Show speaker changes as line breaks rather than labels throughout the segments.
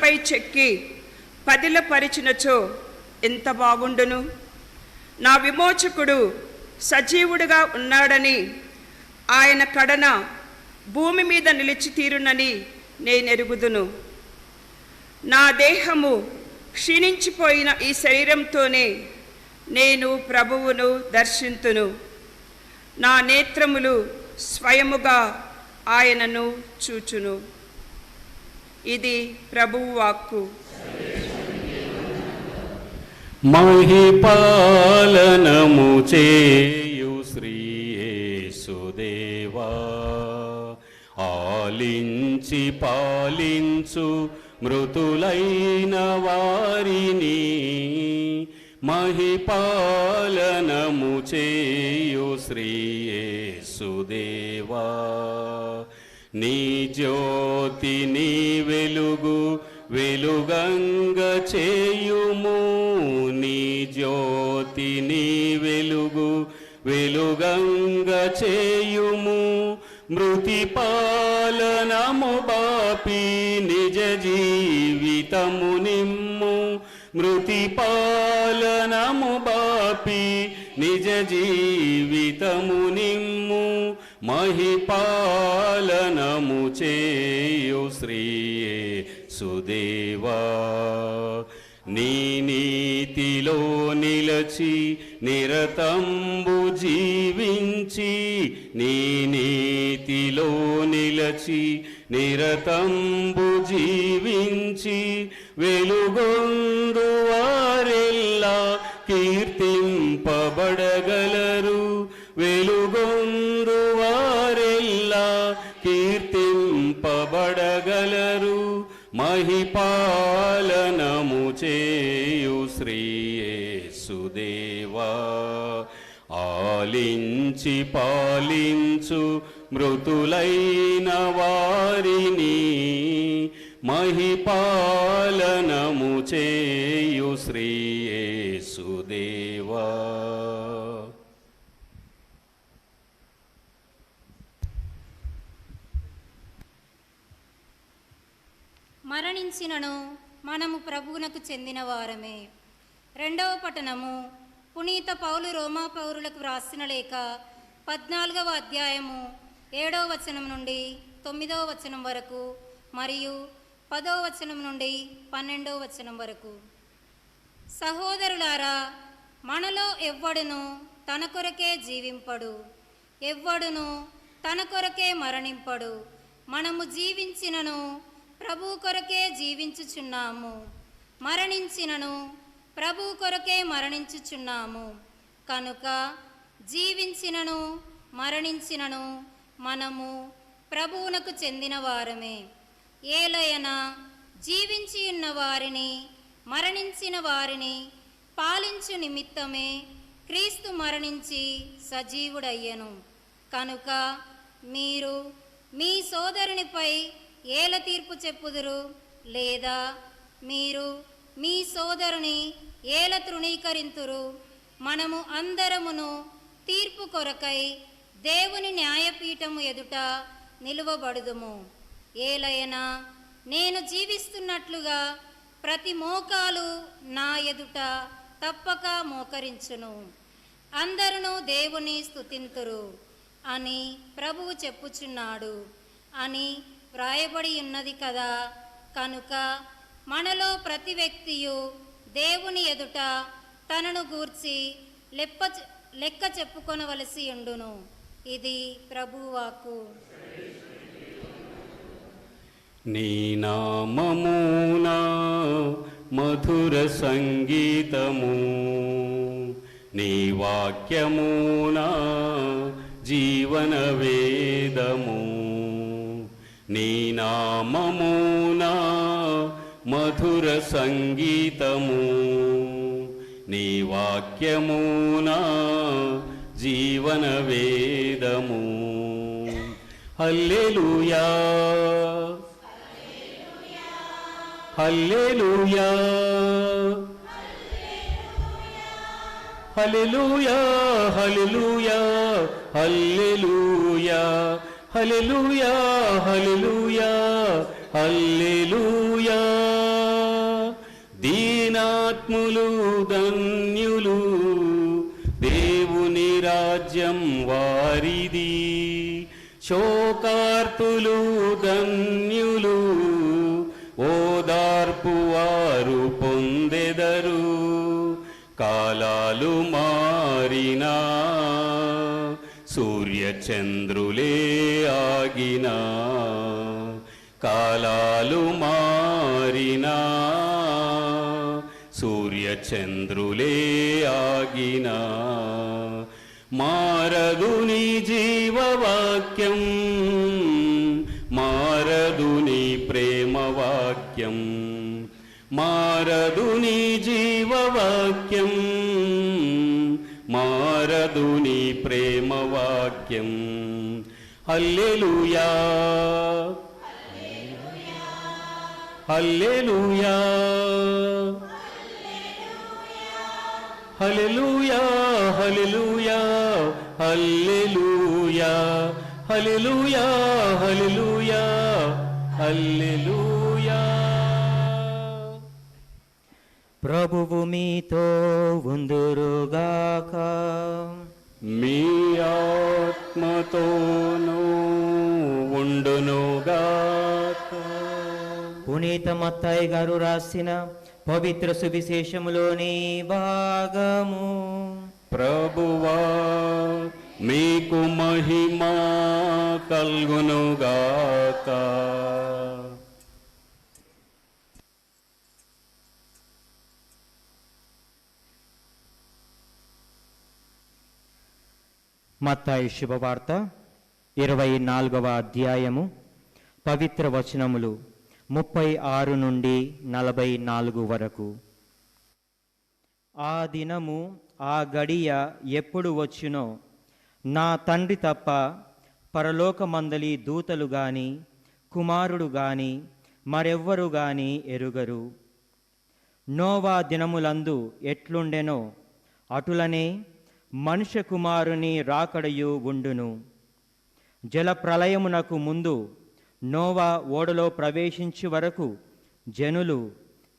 దానిపై చెక్కి పదిలపరిచినచో ఎంత బాగుండును. నా విమోచకుడు సజీవుడుగా ఉన్నాడని, ఆయన కడన భూమి మీద నిలిచి తీరునని నేనెరుగుదును. నా దేహము క్షీణించిపోయిన ఈ శరీరంతోనే నేను ప్రభువును దర్శింతును. నా నేత్రములు స్వయముగా ఆయనను చూచును. ఇది ప్రభువు వాక్కు.
మహిపాలనము చేయు శ్రీ యేసుదేవా, ఆలించి పాలించు మృతులైన వారిని. మహిపాలనము చేయు శ్రీ యేసుదేవా, నీ జ్యోతి నీ వెలుగు వెలుగంగ చేయుము. నీ జ్యోతి నీ వెలుగు వెలుగంగ చేయుము. మృతి పాలనము బాపి నిజ జీవితము నిమ్ము. మృతి పాలనము బాపి నిజ జీవితము నిమ్ము. మహిపాలనము చేయు శ్రీ యేసుదేవా, నీ నీతిలో నిలచి నిరతంబు జీవించి. నీ నీతిలో నిలచి నిరతంబు జీవించి. వెలుగొందు వారెల్లా కీర్తింపబడగలరు. వెలుగొందు వారెల్లా కీర్తింపబడగలరు. మహిపాలనము చేయు శ్రీ యేసుదేవా, ఆలించి పాలించు మృతులైన వారిని. మహిపాలనము చేయు శ్రీ యేసుదేవా.
మరణించినను మనము ప్రభువునకు చెందిన వారమే. రెండవ పట్టణము పునీత పౌలు రోమా పౌరులకు వ్రాసిన లేఖ 14వ అధ్యాయము 7వ వచనం నుండి 9వ వచనం వరకు మరియు 10వ వచనం నుండి 12వ వచనం వరకు. సహోదరులారా, మనలో ఎవ్వడును తన కొరకే జీవింపడు, ఎవ్వడును తన కొరకే మరణింపడు. మనము జీవించినను ప్రభు కొరకే జీవించుచున్నాము, మరణించినను ప్రభు కొరకే మరణించుచున్నాము. కనుక జీవించినను మరణించినను మనము ప్రభువునకు చెందిన వారమే. ఏలయన జీవించి ఉన్న వారిని మరణించిన వారిని పాలించు నిమిత్తమే క్రీస్తు మరణించి సజీవుడయ్యను. కనుక మీరు మీ సోదరునిపై ఏల తీర్పు చెప్పుదురు, లేదా మీరు మీ సోదరుని ఏల తృణీకరింతురు? మనము అందరమును తీర్పు కొరకై దేవుని న్యాయపీఠము ఎదుట నిలువబడుదుము. ఏలయనా నేను జీవిస్తున్నట్లుగా ప్రతి మోకాలు నా ఎదుట తప్పక మోకరించును. అందరూ దేవుని స్తుతింతురు అని ప్రభువు చెప్పుచున్నాడు అని వ్రాయబడి ఉన్నది కదా. కనుక మనలో ప్రతి వ్యక్తియు దేవుని ఎదుట తనను గూర్చి లెక్క చెప్పుకొనవలసి ఉండును. ఇది ప్రభువు వాక్కు.
నీ నామమునా మధుర సంగీతము, నీ వాక్యమునా జీవన వేదము. నీ నామమునా మధుర సంగీతము, నీ వాక్యమునా జీవన వేదము. హల్లెలూయా హల్లెలూయా హల్లెలూయా హల్లెలూయా హల్లెలూయా హల్లెలూయా హల్లెలూయా హల్లెలూయా. పుణ్యాత్ములు ధన్యులు, దేవుని రాజ్యం వారిది. శోకార్తులు ధన్యులు, ఓదార్పు వారు పొందెదరు. కాలాలు మారినా, సూర్యచంద్రులే ఆగినా, కాలాలు మారినా, సూర్యచంద్రులే ఆగినా, మారదు నీ జీవవాక్యం, మారదు నీ ప్రేమవాక్యం, మారదు నీ జీవవాక్యం, మారదు నీ ప్రేమవాక్యం. హల్లెలూయా హల్లెలూయా హల్లెలూయా హల్లెలూయా హల్లెలూయా హల్లెలూయా హల్లెలూయా హల్లెలూయా.
ప్రభువు మీతో ఉందురుగాక.
మీ ఆత్మతోనూ ఉండునుగాక.
పునీత మత్తయి గారు రాసిన పవిత్ర సువిశేషములోని భాగము.
ప్రభువా మీకు మహిమ కల్గునుగాక.
మత్తయి శుభవార్త 24వ అధ్యాయము పవిత్ర వచనములు 36 నుండి 44 వరకు. ఆ దినము ఆ గడియ ఎప్పుడు వచ్చునో నా తండ్రి తప్ప పరలోకమందలి దూతలు గాని కుమారుడు గాని మరెవ్వరు గాని ఎరుగరు. నోవా దినములందు ఎట్లుండెనో అటులనే మనుష్య కుమారుని రాకడయు ఉండును. జల ప్రళయమునకు ముందు నోవా ఓడలో ప్రవేశించు వరకు జనులు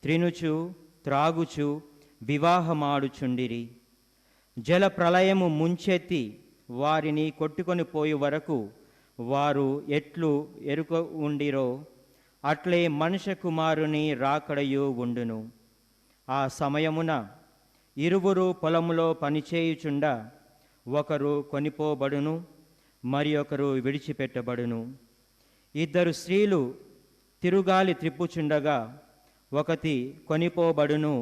త్రినుచు త్రాగుచు వివాహమాడుచుండిరి. జల ప్రళయము ముంచెత్తి వారిని కొట్టుకొని పోయే వరకు వారు ఎట్లు ఎరుక ఉండిరో అట్లే మనుష్య కుమారుని రాకడయు ఉండును. ఆ సమయమున ఇరువురు పొలములో పనిచేయుచుండా ఒకరు కొనిపోబడును, మరి ఒకరు విడిచిపెట్టబడును. ఇద్దరు స్త్రీలు తిరుగాలి త్రిప్పుచుండగా ఒకటి కొనిపోబడును,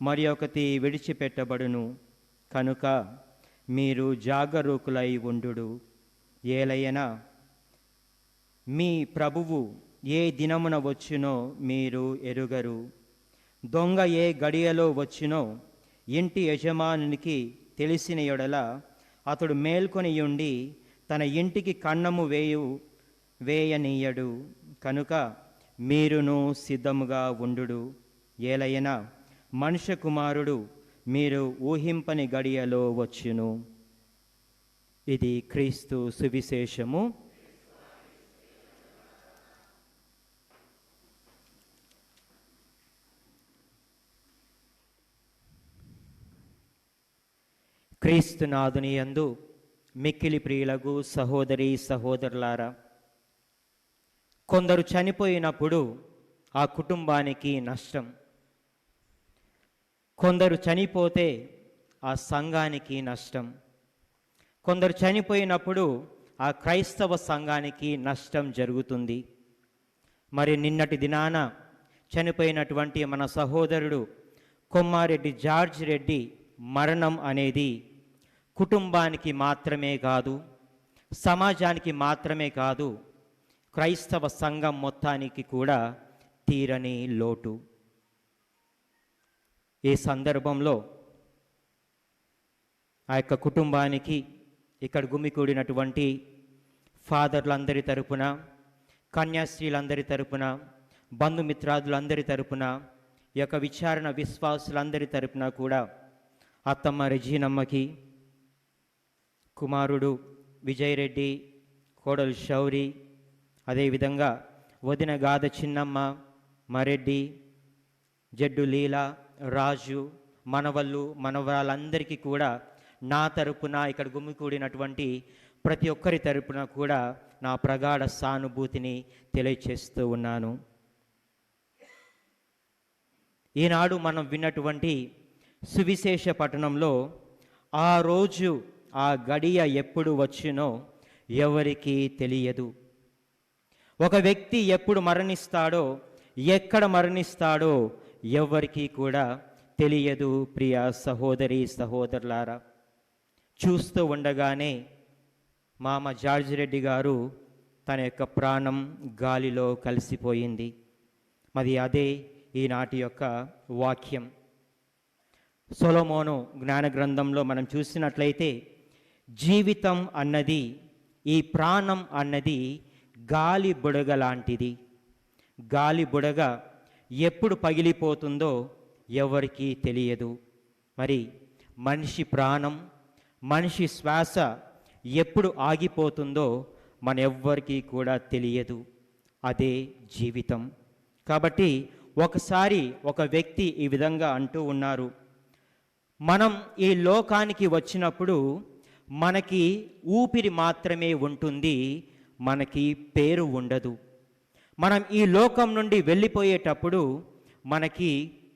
మరి ఒకటి విడిచిపెట్టబడును. కనుక మీరు జాగరూకులై ఉండుడు. ఏలయనా మీ ప్రభువు ఏ దినమున వచ్చునో మీరు ఎరుగరు. దొంగ ఏ గడియలో వచ్చునో ఇంటి యజమానునికి తెలిసిన యెడల అతడు మేల్కొనియుండి తన ఇంటికి కన్నము వేయనీయడు. కనుక మీరును సిద్ధముగా ఉండుడు. ఏలయనా మనుష్య కుమారుడు మీరు ఊహింపని గడియలో వచ్చును. ఇది క్రీస్తు సువిశేషము. క్రీస్తునాథుని యందు మిక్కిలి ప్రియులకు సహోదరి సహోదరులారా, కొందరు చనిపోయినప్పుడు ఆ కుటుంబానికి నష్టం, కొందరు చనిపోతే ఆ సంఘానికి నష్టం, కొందరు చనిపోయినప్పుడు ఆ క్రైస్తవ సంఘానికి నష్టం జరుగుతుంది. మరి నిన్నటి దినాన చనిపోయినటువంటి మన సహోదరుడు కొమ్మారెడ్డి జార్జ్ రెడ్డి మరణం అనేది కుటుంబానికి మాత్రమే కాదు, సమాజానికి మాత్రమే కాదు, క్రైస్తవ సంఘం మొత్తానికి కూడా తీరని లోటు. ఈ సందర్భంలో ఆ యొక్క కుటుంబానికి ఇక్కడ గుమికూడినటువంటి ఫాదర్లందరి తరపున, కన్యాస్త్రీలందరి తరపున, బంధుమిత్రాదులందరి తరపున, ఈ యొక్క విచారణ విశ్వాసులందరి తరపున కూడా అత్తమ్మ రెజీనమ్మకి, కుమారుడు విజయ్ రెడ్డి, కోడలు శౌరి, అదేవిధంగా వదిన గాథ చిన్నమ్మ, మరెడ్డి, జడ్డు లీల, రాజు, మనవళ్ళు, మనవరాలందరికీ కూడా నా తరపున ఇక్కడ గుమికూడినటువంటి ప్రతి ఒక్కరి తరపున కూడా నా ప్రగాఢ సానుభూతిని తెలియచేస్తూ ఉన్నాను. ఈనాడు మనం విన్నటువంటి సువిశేష పట్టణంలో ఆ రోజు ఆ గడియ ఎప్పుడు వచ్చునో ఎవరికీ తెలియదు. ఒక వ్యక్తి ఎప్పుడు మరణిస్తాడో, ఎక్కడ మరణిస్తాడో ఎవరికీ కూడా తెలియదు. ప్రియ సహోదరి సహోదరులారా, చూస్తూ ఉండగానే మామ జార్జ్ రెడ్డి గారు తన యొక్క ప్రాణం గాలిలో కలిసిపోయింది. మరి అదే ఈనాటి యొక్క వాక్యం. సొలొమోను జ్ఞాన గ్రంథంలో మనం చూసినట్లయితే జీవితం అన్నది, ఈ ప్రాణం అన్నది గాలి బుడగ లాంటిది. గాలి బుడగ ఎప్పుడు పగిలిపోతుందో ఎవరికీ తెలియదు. మరి మనిషి ప్రాణం, మనిషి శ్వాస ఎప్పుడు ఆగిపోతుందో మన ఎవ్వరికీ కూడా తెలియదు. అదే జీవితం. కాబట్టి ఒకసారి ఒక వ్యక్తి ఈ విధంగా అంటూ ఉన్నారు, మనం ఈ లోకానికి వచ్చినప్పుడు మనకి ఊపిరి మాత్రమే ఉంటుంది, మనకి పేరు ఉండదు. మనం ఈ లోకం నుండి వెళ్ళిపోయేటప్పుడు మనకి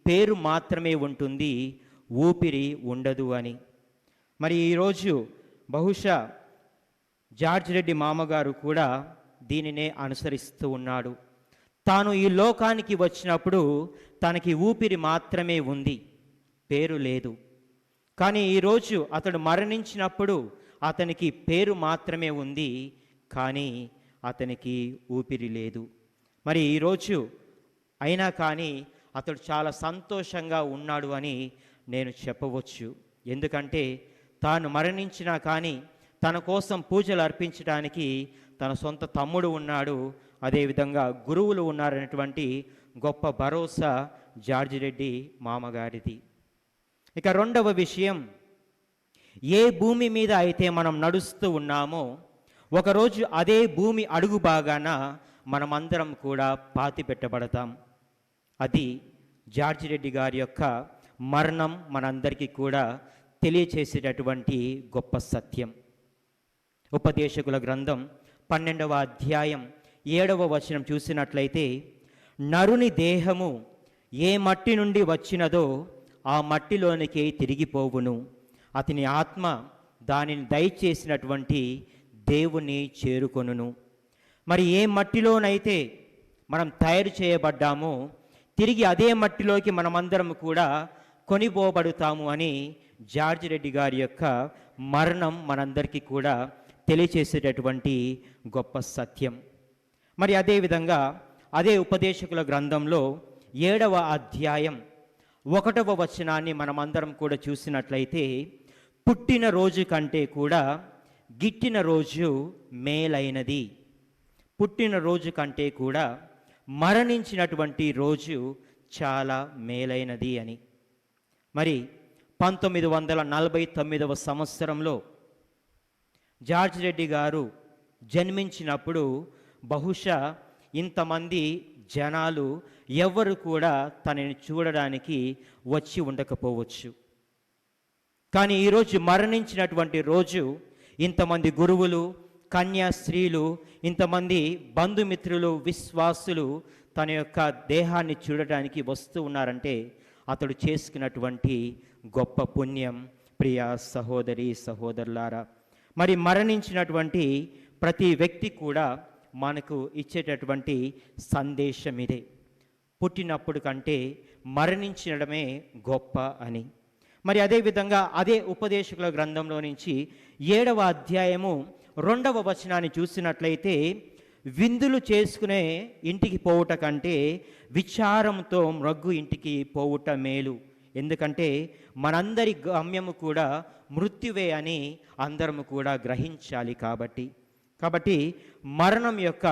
పేరు మాత్రమే ఉంటుంది, ఊపిరి ఉండదు అని. మరి ఈరోజు బహుశా జార్జ్ రెడ్డి మామగారు కూడా దీనినే అనుసరిస్తూ ఉన్నాడు. తాను ఈ లోకానికి వచ్చినప్పుడు తనకి ఊపిరి మాత్రమే ఉంది, పేరు లేదు. కానీ ఈరోజు అతడు మరణించినప్పుడు అతనికి పేరు మాత్రమే ఉంది, కానీ అతనికి ఊపిరి లేదు. మరి ఈరోజు అయినా కానీ అతడు చాలా సంతోషంగా ఉన్నాడు అని నేను చెప్పవచ్చు. ఎందుకంటే తాను మరణించినా కానీ తన కోసం పూజలు అర్పించడానికి తన సొంత తమ్ముడు ఉన్నాడు, అదేవిధంగా గురువులు ఉన్నారనేటువంటి గొప్ప భరోసా జార్జ్ రెడ్డి మామగారిది. ఇక రెండవ విషయం, ఏ భూమి మీద అయితే మనం నడుస్తూ ఉన్నామో ఒకరోజు అదే భూమి అడుగు భాగాన మనమందరం కూడా పాతి పెట్టబడతాం. అది జార్జ్ రెడ్డి గారి యొక్క మరణం మనందరికీ కూడా తెలియచేసేటటువంటి గొప్ప సత్యం. ఉపదేశకుల గ్రంథం 12వ అధ్యాయం 7వ వచనం చూసినట్లయితే, నరుని దేహము ఏ మట్టి నుండి వచ్చినదో ఆ మట్టిలోనికి తిరిగిపోవును, అతని ఆత్మ దానిని దయచేసినటువంటి దేవుని చేరుకొనును. మరి ఏ మట్టిలోనైతే మనం తయారు చేయబడ్డామో తిరిగి అదే మట్టిలోకి మనమందరం కూడా కొనిపోబడుతాము అని జార్జ్ రెడ్డి గారి యొక్క మరణం మనందరికీ కూడా తెలియచేసేటటువంటి గొప్ప సత్యం. మరి అదేవిధంగా అదే ఉపదేశకుల గ్రంథంలో 7వ అధ్యాయం 1వ వచనాన్ని మనమందరం కూడా చూసినట్లయితే, పుట్టిన రోజు కంటే కూడా గిట్టిన రోజు మేలైనది, పుట్టిన రోజు కంటే కూడా మరణించినటువంటి రోజు చాలా మేలైనది అని. మరి 1949వ సంవత్సరంలో జార్జ్ రెడ్డి గారు జన్మించినప్పుడు బహుశా ఇంతమంది జనాలు ఎవరు కూడా తనని చూడడానికి వచ్చి ఉండకపోవచ్చు. కానీ ఈరోజు మరణించినటువంటి రోజు ఇంతమంది గురువులు, కన్యాస్త్రీలు, ఇంతమంది బంధుమిత్రులు, విశ్వాసులు తన యొక్క దేహాన్ని చూడడానికి వస్తూ ఉన్నారంటే అతడు చేసుకున్నటువంటి గొప్ప పుణ్యం. ప్రియ సహోదరి సహోదరులారా, మరి మరణించినటువంటి ప్రతి వ్యక్తి కూడా మనకు ఇచ్చేటటువంటి సందేశం ఇదే, పుట్టినప్పుడు కంటే మరణించడమే గొప్ప అని. మరి అదేవిధంగా అదే ఉపదేశకుల గ్రంథంలో నుంచి 7వ అధ్యాయము 2వ వచనాన్ని చూసినట్లయితే, విందులు చేసుకునే ఇంటికి పోవుట కంటే విచారంతో మ్రగ్గు ఇంటికి పోవుట మేలు. ఎందుకంటే మనందరి గమ్యము కూడా మృత్యువే అని అందరము కూడా గ్రహించాలి. కాబట్టి మరణం యొక్క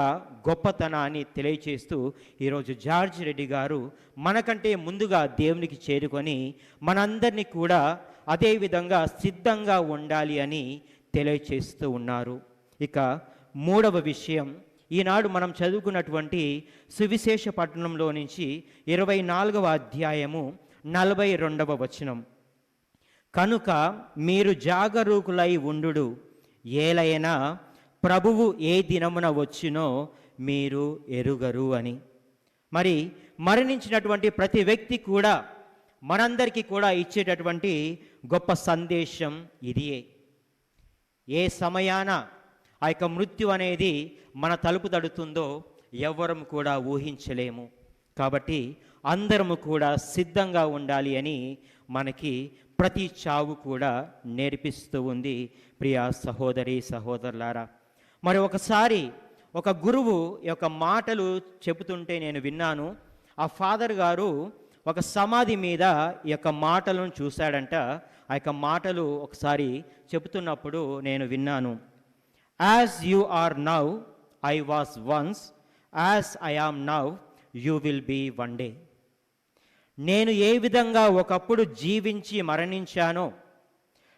గొప్పతనాన్ని తెలియచేస్తూ ఈరోజు జార్జ్ రెడ్డి గారు మనకంటే ముందుగా దేవునికి చేరుకొని మనందరినీ కూడా అదేవిధంగా సిద్ధంగా ఉండాలి అని తెలియచేస్తూ ఉన్నారు. ఇక 3వ విషయం, ఈనాడు మనం చదువుకున్నటువంటి సువిశేష పట్టణంలో నుంచి 24వ అధ్యాయము 42వ వచనం. కనుక మీరు జాగరూకులై ఉండుడు, ఏలైనా ప్రభువు ఏ దినమున వచ్చినో మీరు ఎరుగరు అని. మరి మరణించినటువంటి ప్రతి వ్యక్తి కూడా మనందరికీ కూడా ఇచ్చేటటువంటి గొప్ప సందేశం ఇదియే. ఏ సమయాన ఆ యొక్క మృత్యు అనేది మన తలుపు తడుతుందో ఎవ్వరం కూడా ఊహించలేము. కాబట్టి అందరము కూడా సిద్ధంగా ఉండాలి అని మనకి ప్రతి చావు కూడా నేర్పిస్తూ ఉంది ప్రియ సహోదరి సహోదరులారా. మరి ఒకసారి ఒక గురువు యొక్క మాటలు చెబుతుంటే నేను విన్నాను. ఆ ఫాదర్ గారు ఒక సమాధి మీద ఈ యొక్క మాటలను చూశాడంట. ఆ యొక్క మాటలు ఒకసారి చెబుతున్నప్పుడు నేను విన్నాను. As you are now I was once, as I am now you will be one day. నేను ఏ విధంగా ఒకప్పుడు జీవించి మరణించానో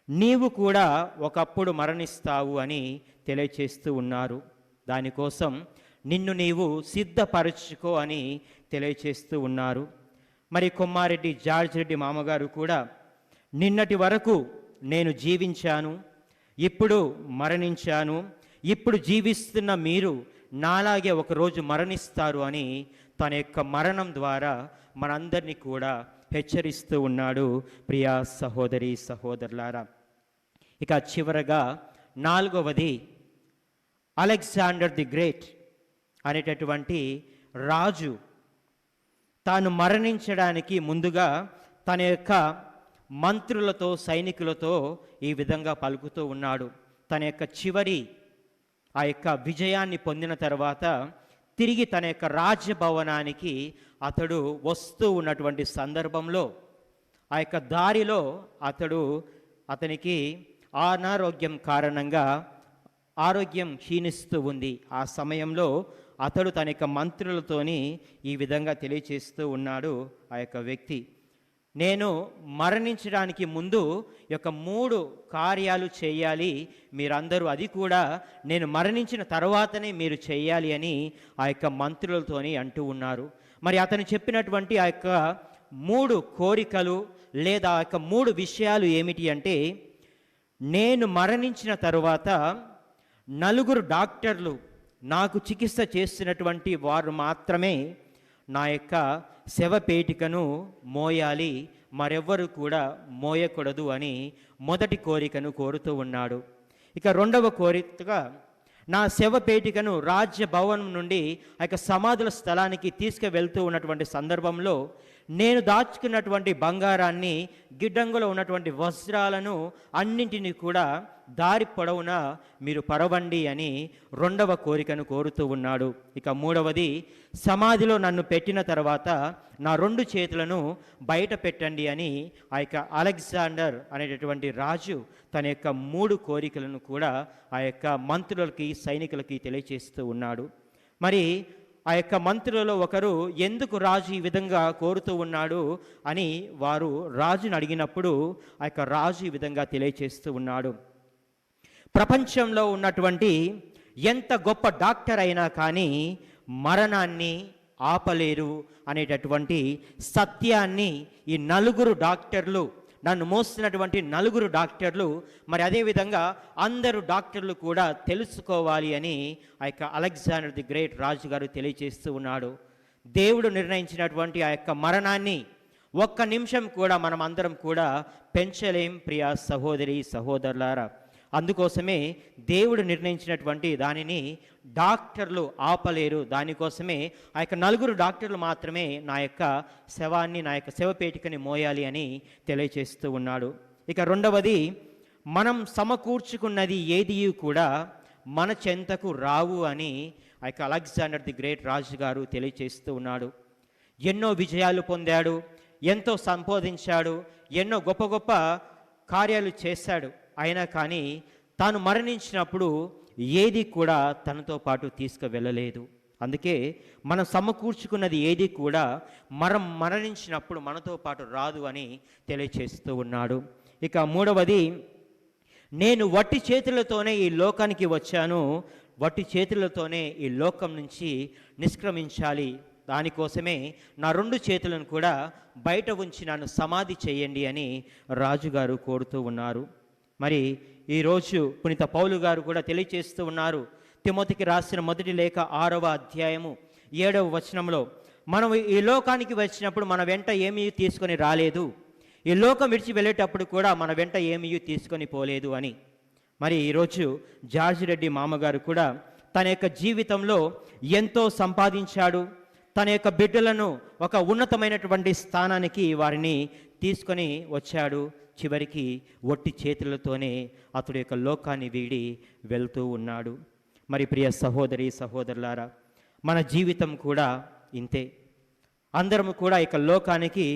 నీవు కూడా ఒకప్పుడు మరణిస్తావు అని తెలియచేస్తూ ఉన్నారు. దానికోసం నిన్ను నీవు సిద్ధపరచుకో అని తెలియచేస్తూ ఉన్నారు. మరి కొమ్మారెడ్డి జార్జ్ రెడ్డి మామగారు కూడా నిన్నటి వరకు నేను జీవించాను, ఇప్పుడు మరణించాను, ఇప్పుడు జీవిస్తున్న మీరు నాలాగే ఒకరోజు మరణిస్తారు అని తన యొక్క మరణం ద్వారా మనందరినీ కూడా హెచ్చరిస్తూ ఉన్నాడు ప్రియా సహోదరి సహోదరులారా. ఇక చివరగా 4వది, అలెగ్జాండర్ ది గ్రేట్ అనేటటువంటి రాజు తాను మరణించడానికి ముందుగా తన యొక్క మంత్రులతో సైనికులతో ఈ విధంగా పలుకుతూ ఉన్నాడు. తన యొక్క చివరి ఆ యొక్క విజయాన్ని పొందిన తర్వాత తిరిగి తన యొక్క రాజ్యభవనానికి అతడు వస్తూ ఉన్నటువంటి సందర్భంలో ఆ యొక్క దారిలో అతనికి అనారోగ్యం కారణంగా ఆరోగ్యం క్షీణిస్తూ ఉంది. ఆ సమయంలో అతడు తన యొక్క మంత్రులతోని ఈ విధంగా తెలియచేస్తూ ఉన్నాడు ఆ యొక్క వ్యక్తి. నేను మరణించడానికి ముందు యొక్క 3 కార్యాలు చేయాలి మీరందరూ, అది కూడా నేను మరణించిన తర్వాతనే మీరు చేయాలి అని ఆ యొక్క మంత్రులతోని అంటూ ఉన్నారు. మరి అతను చెప్పినటువంటి ఆ యొక్క 3 కోరికలు లేదా ఆ యొక్క 3 విషయాలు ఏమిటి అంటే, నేను మరణించిన తరువాత 4 డాక్టర్లు నాకు చికిత్స చేస్తున్నటువంటి వారు మాత్రమే నా యొక్క శవపేటికను మోయాలి, మరెవ్వరు కూడా మోయకూడదు అని మొదటి కోరికను కోరుతూ ఉన్నాడు. ఇక 2వ కోరికగా నా శవపేటికను రాజ్యభవనం నుండి ఆ యొక్క సమాధుల స్థలానికి తీసుకువెళ్తూ ఉన్నటువంటి సందర్భంలో నేను దాచుకున్నటువంటి బంగారాన్ని, గిడ్డంగులో ఉన్నటువంటి వస్త్రాలను అన్నింటినీ కూడా దారి పొడవునా మీరు పరవండి అని 2వ కోరికను కోరుతూ ఉన్నాడు. ఇక 3వది, సమాధిలో నన్ను పెట్టిన తర్వాత నా 2 చేతులను బయట పెట్టండి అని ఆ యొక్క అలెగ్జాండర్ అనేటటువంటి రాజు తన యొక్క 3 కోరికలను కూడా ఆ యొక్క మంత్రులకి సైనికులకి తెలియచేస్తూ ఉన్నాడు. మరి ఆ యొక్క మంత్రులలో ఒకరు ఎందుకు రాజు ఈ విధంగా కోరుతూ ఉన్నాడు అని వారు రాజుని అడిగినప్పుడు ఆ యొక్క రాజు ఈ విధంగా తెలియచేస్తూ ఉన్నాడు. ప్రపంచంలో ఉన్నటువంటి ఎంత గొప్ప డాక్టర్ అయినా కానీ మరణాన్ని ఆపలేరు అనేటటువంటి సత్యాన్ని ఈ 4 డాక్టర్లు, నన్ను మోస్తున్నటువంటి 4 డాక్టర్లు, మరి అదేవిధంగా అందరూ డాక్టర్లు కూడా తెలుసుకోవాలి అని ఆ యొక్క అలెగ్జాండర్ ది గ్రేట్ రాజు గారు తెలియచేస్తూ ఉన్నాడు. దేవుడు నిర్ణయించినటువంటి ఆ యొక్క మరణాన్ని 1 నిమిషం కూడా మనం అందరం కూడా పెంచలేం ప్రియా సహోదరి సహోదరులారా. అందుకోసమే దేవుడు నిర్ణయించినటువంటి దానిని డాక్టర్లు ఆపలేరు. దానికోసమే ఆ యొక్క 4 డాక్టర్లు మాత్రమే నా యొక్క శవాన్ని, నా యొక్క శవపేటికని మోయాలి అని తెలియచేస్తూ ఉన్నాడు. ఇక 2వది, మనం సమకూర్చుకున్నది ఏది కూడా మన చెంతకు రావు అని ఆ యొక్క అలెగ్జాండర్ ది గ్రేట్ రాజు గారు తెలియచేస్తూ ఉన్నాడు. ఎన్నో విజయాలు పొందాడు, ఎంతో సంపాదించాడు, ఎన్నో గొప్ప గొప్ప కార్యాలు చేశాడు. అయినా కానీ తాను మరణించినప్పుడు ఏది కూడా తనతో పాటు తీసుకువెళ్ళలేదు. అందుకే మనం సమకూర్చుకున్నది ఏది కూడా మనం మరణించినప్పుడు మనతో పాటు రాదు అని తెలియచేస్తూ ఉన్నాడు. ఇక 3వది, నేను వట్టి చేతులతోనే ఈ లోకానికి వచ్చాను, వట్టి చేతులతోనే ఈ లోకం నుంచి నిష్క్రమించాలి, దానికోసమే నా 2 చేతులను కూడా బయట ఉంచి నన్ను సమాధి చేయండి అని రాజుగారు కోరుతూ ఉన్నారు. మరి ఈరోజు పునీత పౌలు గారు కూడా తెలియచేస్తూ ఉన్నారు. తిమోతికి రాసిన మొదటి లేఖ 6వ అధ్యాయము 7వ వచనంలో, మనం ఈ లోకానికి వచ్చినప్పుడు మన వెంట ఏమీ తీసుకొని రాలేదు, ఈ లోకం విడిచి వెళ్ళేటప్పుడు కూడా మన వెంట ఏమీ తీసుకొని పోలేదు అని. మరి ఈరోజు జార్జ్ రెడ్డి మామగారు కూడా తన యొక్క జీవితంలో ఎంతో సంపాదించాడు. తన యొక్క బిడ్డలను ఒక ఉన్నతమైనటువంటి స్థానానికి వారిని తీసుకొని వచ్చాడు. చివరికి ఒట్టి చేతులతోనే అతడు యొక్క లోకాన్ని వీడి వెళ్తూ ఉన్నాడు. మరి ప్రియ సహోదరి సహోదరులారా, మన జీవితం కూడా ఇంతే. అందరము కూడా ఇక లోకానికి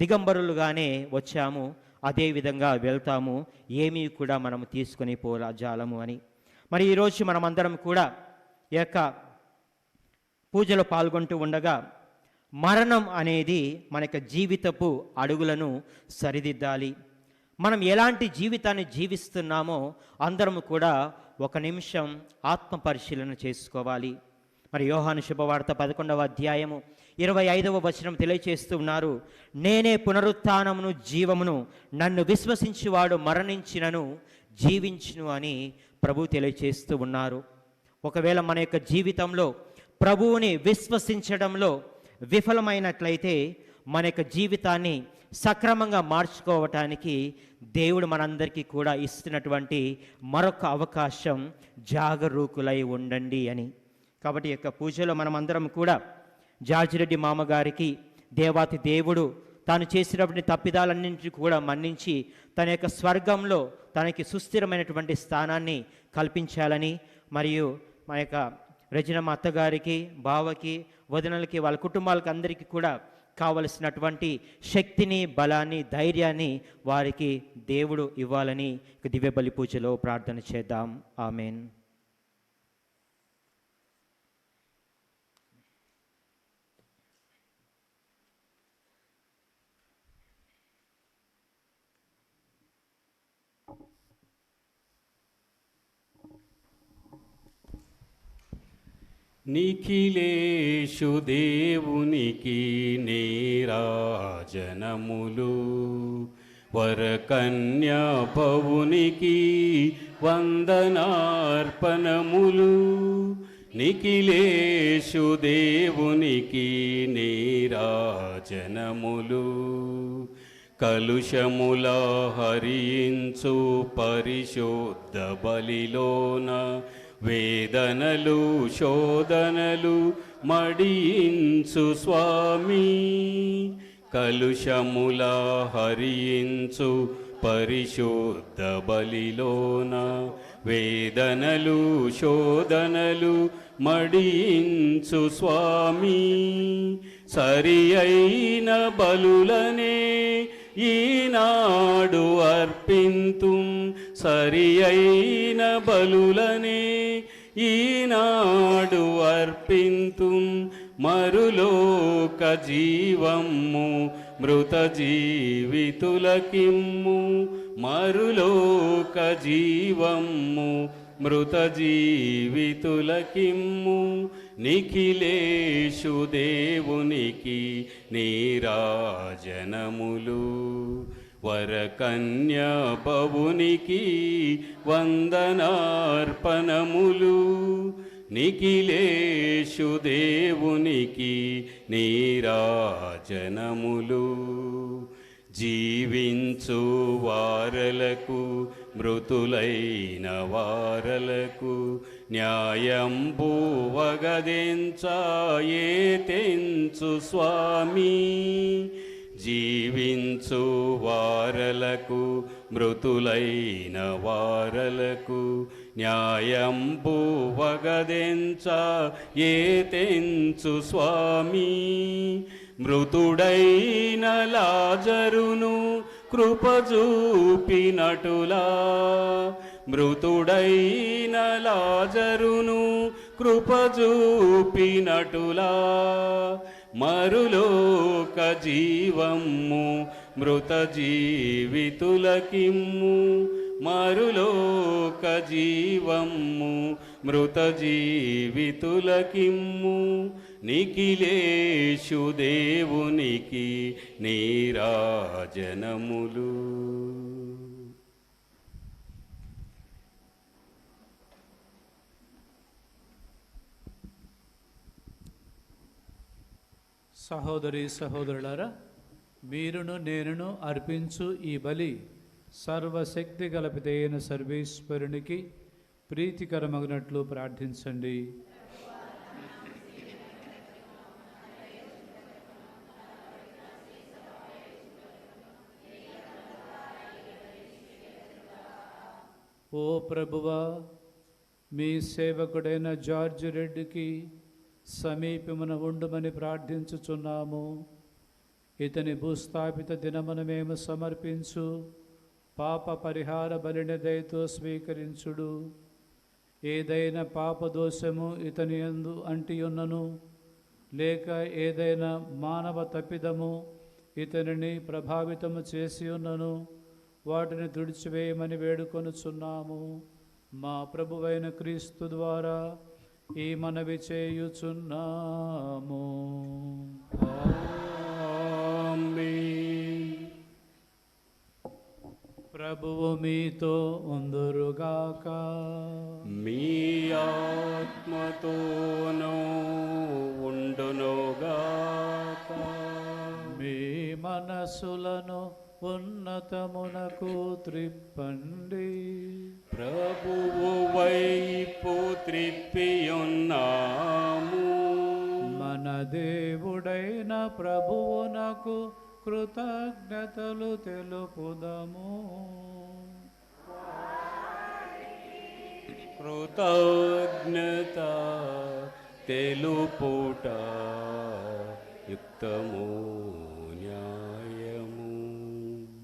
దిగంబరులుగానే వచ్చాము, అదేవిధంగా వెళ్తాము, ఏమీ కూడా మనము తీసుకొని పోరాజాలము అని. మరి ఈరోజు మనమందరం కూడా ఈ యొక్క పూజలో పాల్గొంటూ ఉండగా మరణం అనేది మన యొక్క జీవితపు అడుగులను సరిదిద్దాలి. మనం ఎలాంటి జీవితాన్ని జీవిస్తున్నామో అందరము కూడా ఒక నిమిషం ఆత్మ పరిశీలన చేసుకోవాలి. మరి యోహాను శుభవార్త 11వ అధ్యాయము 25వ వచనం తెలియచేస్తూ ఉన్నారు, నేనే పునరుత్థానమును జీవమును, నన్ను విశ్వసించువాడు మరణించినను జీవించును అని ప్రభు తెలియచేస్తూ ఉన్నారు. ఒకవేళ మన యొక్క జీవితంలో ప్రభువుని విశ్వసించడంలో విఫలమైనట్లయితే మన యొక్క జీవితాన్ని సక్రమంగా మార్చుకోవటానికి దేవుడు మనందరికీ కూడా ఇస్తున్నటువంటి మరొక అవకాశం జాగరూకులై ఉండండి అని. కాబట్టి ఈ యొక్క పూజలో మనమందరం కూడా జార్జ్ రెడ్డి మామగారికి దేవాతి దేవుడు తాను చేసినటువంటి తప్పిదాలన్నింటినీ కూడా మన్నించి తన యొక్క స్వర్గంలో తనకి సుస్థిరమైనటువంటి స్థానాన్ని కల్పించాలని, మరియు మా యొక్క రజనమ్మ అత్తగారికి, బావకి, వదినలకి, వాళ్ళ కుటుంబాలకు అందరికీ కూడా కావలసినటువంటి శక్తిని, బలాన్ని, ధైర్యాన్ని వారికి దేవుడు ఇవ్వాలని దివ్య బలి పూజలో ప్రార్థన చేద్దాం. ఆమెన్.
నిఖిలేషు దేవునికి నీరాజనములు, వరకన్యా పవునికి వందనార్పణములు. నిఖిలేషు దేవునికి నీరాజనములు, కలుషముల హరించు పరిశుద్ధ బలిలోన వేదనలు శోధనలు మడియించు స్వామి. కలుషముల హరించు పరిశుద్ధ బలిలోన వేదనలు శోధనలు మడియించు స్వామి. సరి అయిన బలులనే ఈనాడు అర్పింతుం, సరి అయిన బలులనే ఈనాడు అర్పింతుం. మరులోక జీవమ్ము మృత జీవితులకిమ్ము, మరులోక జీవమ్ము మృత జీవితులకిమ్ము. నిఖిలేషు దేవునికి నీరాజనములు, వరకన్యా పవునికి వందనార్పణములు. నిఖిలేషు దేవునికి నీరాజనములు. జీవించు వారలకు మృతులైన వారలకు న్యాయంబు వగదెంచాయే తెంచు స్వామి. జీవించు వారలకు మృతులైన వారలకు న్యాయంబు వగదెంచాయే తెంచు స్వామి. మృతుడైన లాజరును కృపజూపినటులా, మృతుడైన లాజరును కృపజూపినటులా. మరులోక జీవమ్ము మృత జీవితులకిమ్ము, మరులోక జీవమ్ము మృత జీవితులకిమ్ము. నిఖిలేషు దేవునికి నీరాజనములు.
సహోదరి సహోదరులారా, మీరును నేనును అర్పించు ఈ బలి సర్వశక్తి గలపితైన సర్వేశ్వరునికి ప్రీతికరమగినట్లు ప్రార్థించండి. ఓ ప్రభువా, మీ సేవకుడైన జార్జ్ రెడ్డికి సమీపమున ఉండుమని ప్రార్థించుచున్నాము. ఇతని భూస్థాపిత దినమున మేము సమర్పించు పాప పరిహార బలిని దయతో స్వీకరించుడు. ఏదైనా పాపదోషము ఇతని యందు అంటియున్నను, లేక ఏదైనా మానవ తప్పిదము ఇతనిని ప్రభావితము చేసి ఉన్నను, వాటిని తుడిచివేయమని వేడుకొనుచున్నాము. మా ప్రభువైన క్రీస్తు ద్వారా ఈ మనవి చేయుచున్నాము. ప్రభువు మీతో ఉందురుగాక.
మీ ఆత్మతోనూ ఉండునుగాక.
మీ మనసులను ఉన్నతమునకు త్రిప్పండి.
ప్రభువు వైపు త్రిప్పియున్నాము.
మన దేవుడైన ప్రభువునకు కృతజ్ఞతలు తెలుపుదము.
కృతజ్ఞత తెలుపుట యుక్తము, న్యాయము.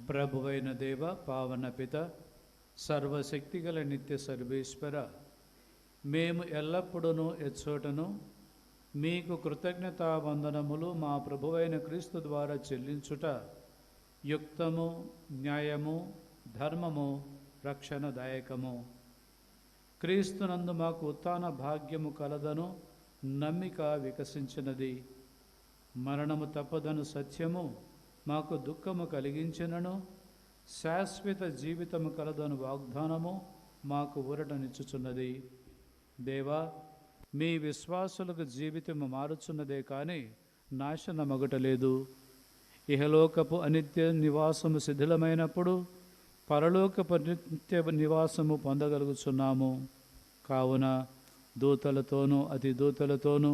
ప్రభువైన దేవ, పావన పిత, సర్వశక్తిగల నిత్య సర్వేశ్వర, మేము ఎల్లప్పుడూ ఎచ్చోటను మీకు కృతజ్ఞతావందనములు మా ప్రభువైన క్రీస్తు ద్వారా చెల్లించుట యుక్తము, న్యాయము, ధర్మము, రక్షణదాయకము. క్రీస్తునందు మాకు ఉత్థాన భాగ్యము కలదను నమ్మిక వికసించినది. మరణము తప్పదను సత్యము మాకు దుఃఖము కలిగించినను, శాశ్వత జీవితము కలదను వాగ్దానము మాకు ఊరటనిచ్చుచున్నది. దేవా, మీ విశ్వాసులకు జీవితము మారుచున్నదే కానీ నాశనమగుటలేదు. ఇహలోకపు అనిత్య నివాసము శిథిలమైనప్పుడు పరలోకపు నిత్య నివాసము పొందగలుగుచున్నాము. కావున దూతలతోనూ అతి దూతలతోనూ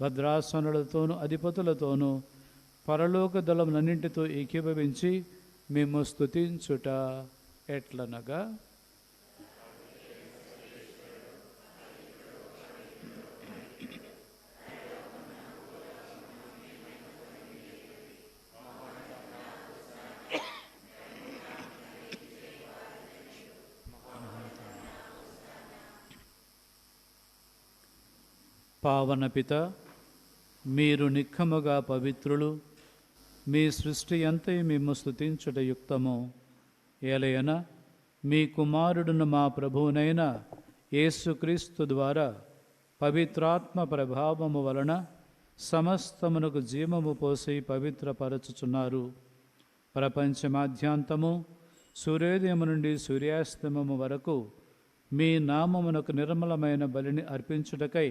భద్రాసనులతోనూ అధిపతులతోనూ పరలోక దళములన్నింటితో ఏకీభవించి మేము స్తుతించుట ఎట్లనగా, పావన పిత, మీరు నిక్కముగా పవిత్రులు. మీ సృష్టి అంతయు మేము స్తుతించుట యుక్తము. ఏలయన మీ కుమారుడును మా ప్రభువునైన యేసుక్రీస్తు ద్వారా పవిత్రాత్మ ప్రభావము వలన సమస్తమునకు జీవము పోసి పవిత్రపరచుచున్నారు. ప్రపంచమాద్యాంతము సూర్యోదయము నుండి సూర్యాస్తమము వరకు మీ నామమునకు నిర్మలమైన బలిని అర్పించుటకై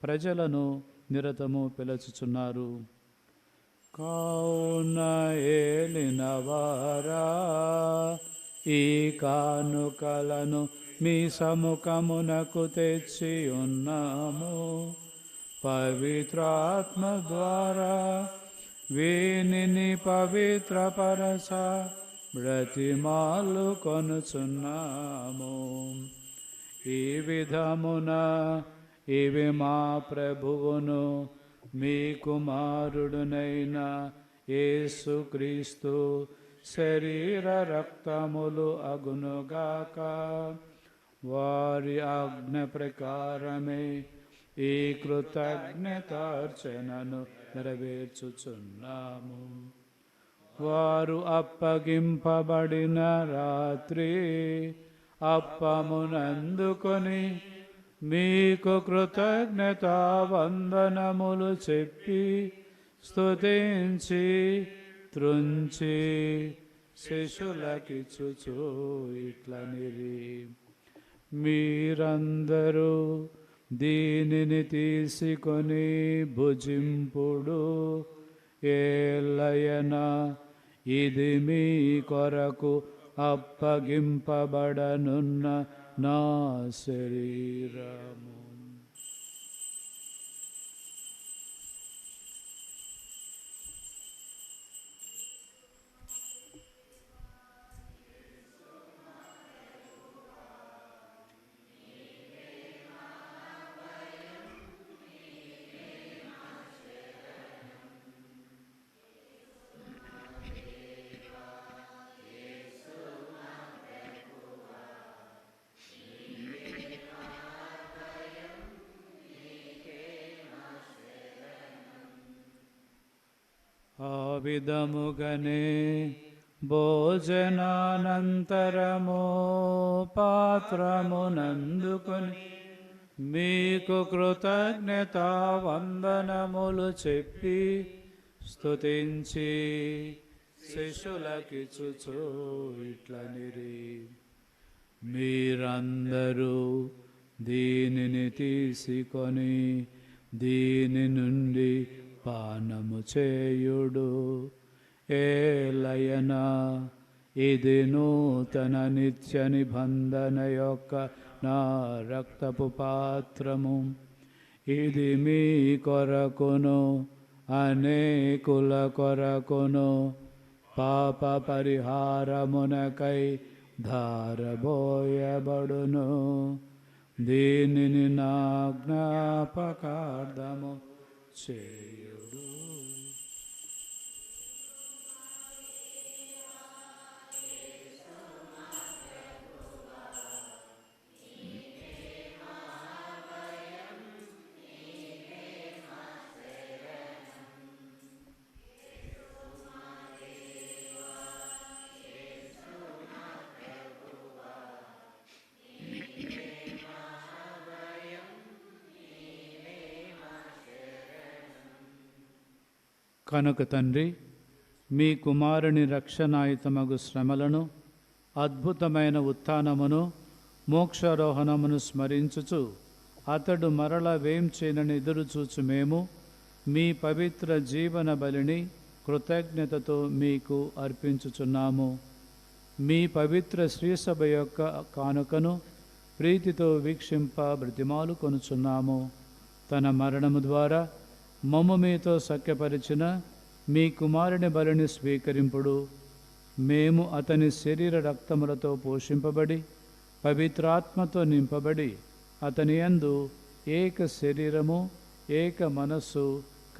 ప్రజలను నిరతము పిలుచుచున్నారు. కావున ఏలినవారా, ఈ కానుకలను మీ సముఖమునకు తెచ్చి ఉన్నాము. పవిత్రాత్మ ద్వారా వీనిని పవిత్రపరచ బ్రతిమాలు కొనుచున్నాము. ఈ విధమున ఇవి మా ప్రభువును మీ కుమారుడునైన యేసుక్రీస్తు శరీర రక్తములు అగునుగాక. వారి ఆజ్ఞ ప్రకారమే ఈ కృతజ్ఞతార్చనను నెరవేర్చుచున్నాము. వారు అప్పగింపబడిన రాత్రి అప్పమునందుకొని మీకు కృతజ్ఞతా వందనములు చెప్పి స్తుతించి త్రుంచి శిశులకిచ్చుచు ఇట్లనిరి, మీరందరూ దీనిని తీసుకొని భుజింపుడు, ఏలయన ఇది మీ కొరకు అప్పగింపబడనున్న నా శరీరము. ఆ విధముగనే భోజనానంతరము పాత్రమునందుకొని మీకు కృతజ్ఞతా వందనములు చెప్పి స్తుతించి శిశులకిచ్చుచు ఇట్లనిరి, మీరందరూ దీనిని తీసుకొని దీని నుండి పానము చేయుడు, ఏలయన ఇది నూతన నిత్య నిబంధన యొక్క నా రక్తపు పాత్రము. ఇది మీ కొరకును అనేకుల కొరకును పాప పరిహారమునకై ధారబోయబడును. దీనిని నా జ్ఞాపకార్థము చేయుడు. కనుక తండ్రి, మీ కుమారుని రక్షణాయుతమగు శ్రమలను, అద్భుతమైన ఉత్థానమును, మోక్షారోహణమును స్మరించుచు అతడు మరల వేంచేనని ఎదురుచూచు మేము మీ పవిత్ర జీవన బలిని కృతజ్ఞతతో మీకు అర్పించుచున్నాము. మీ పవిత్ర శ్రీసభ యొక్క కానుకను ప్రీతితో వీక్షింప బ్రతిమాలు కొనుచున్నాము. తన మరణము ద్వారా మమ్ము మీతో సఖ్యపరిచిన మీ కుమారుని బలిని స్వీకరింపుడు. మేము అతని శరీర రక్తములతో పోషింపబడి పవిత్రాత్మతో నింపబడి అతని యందు ఏక శరీరము ఏక మనస్సు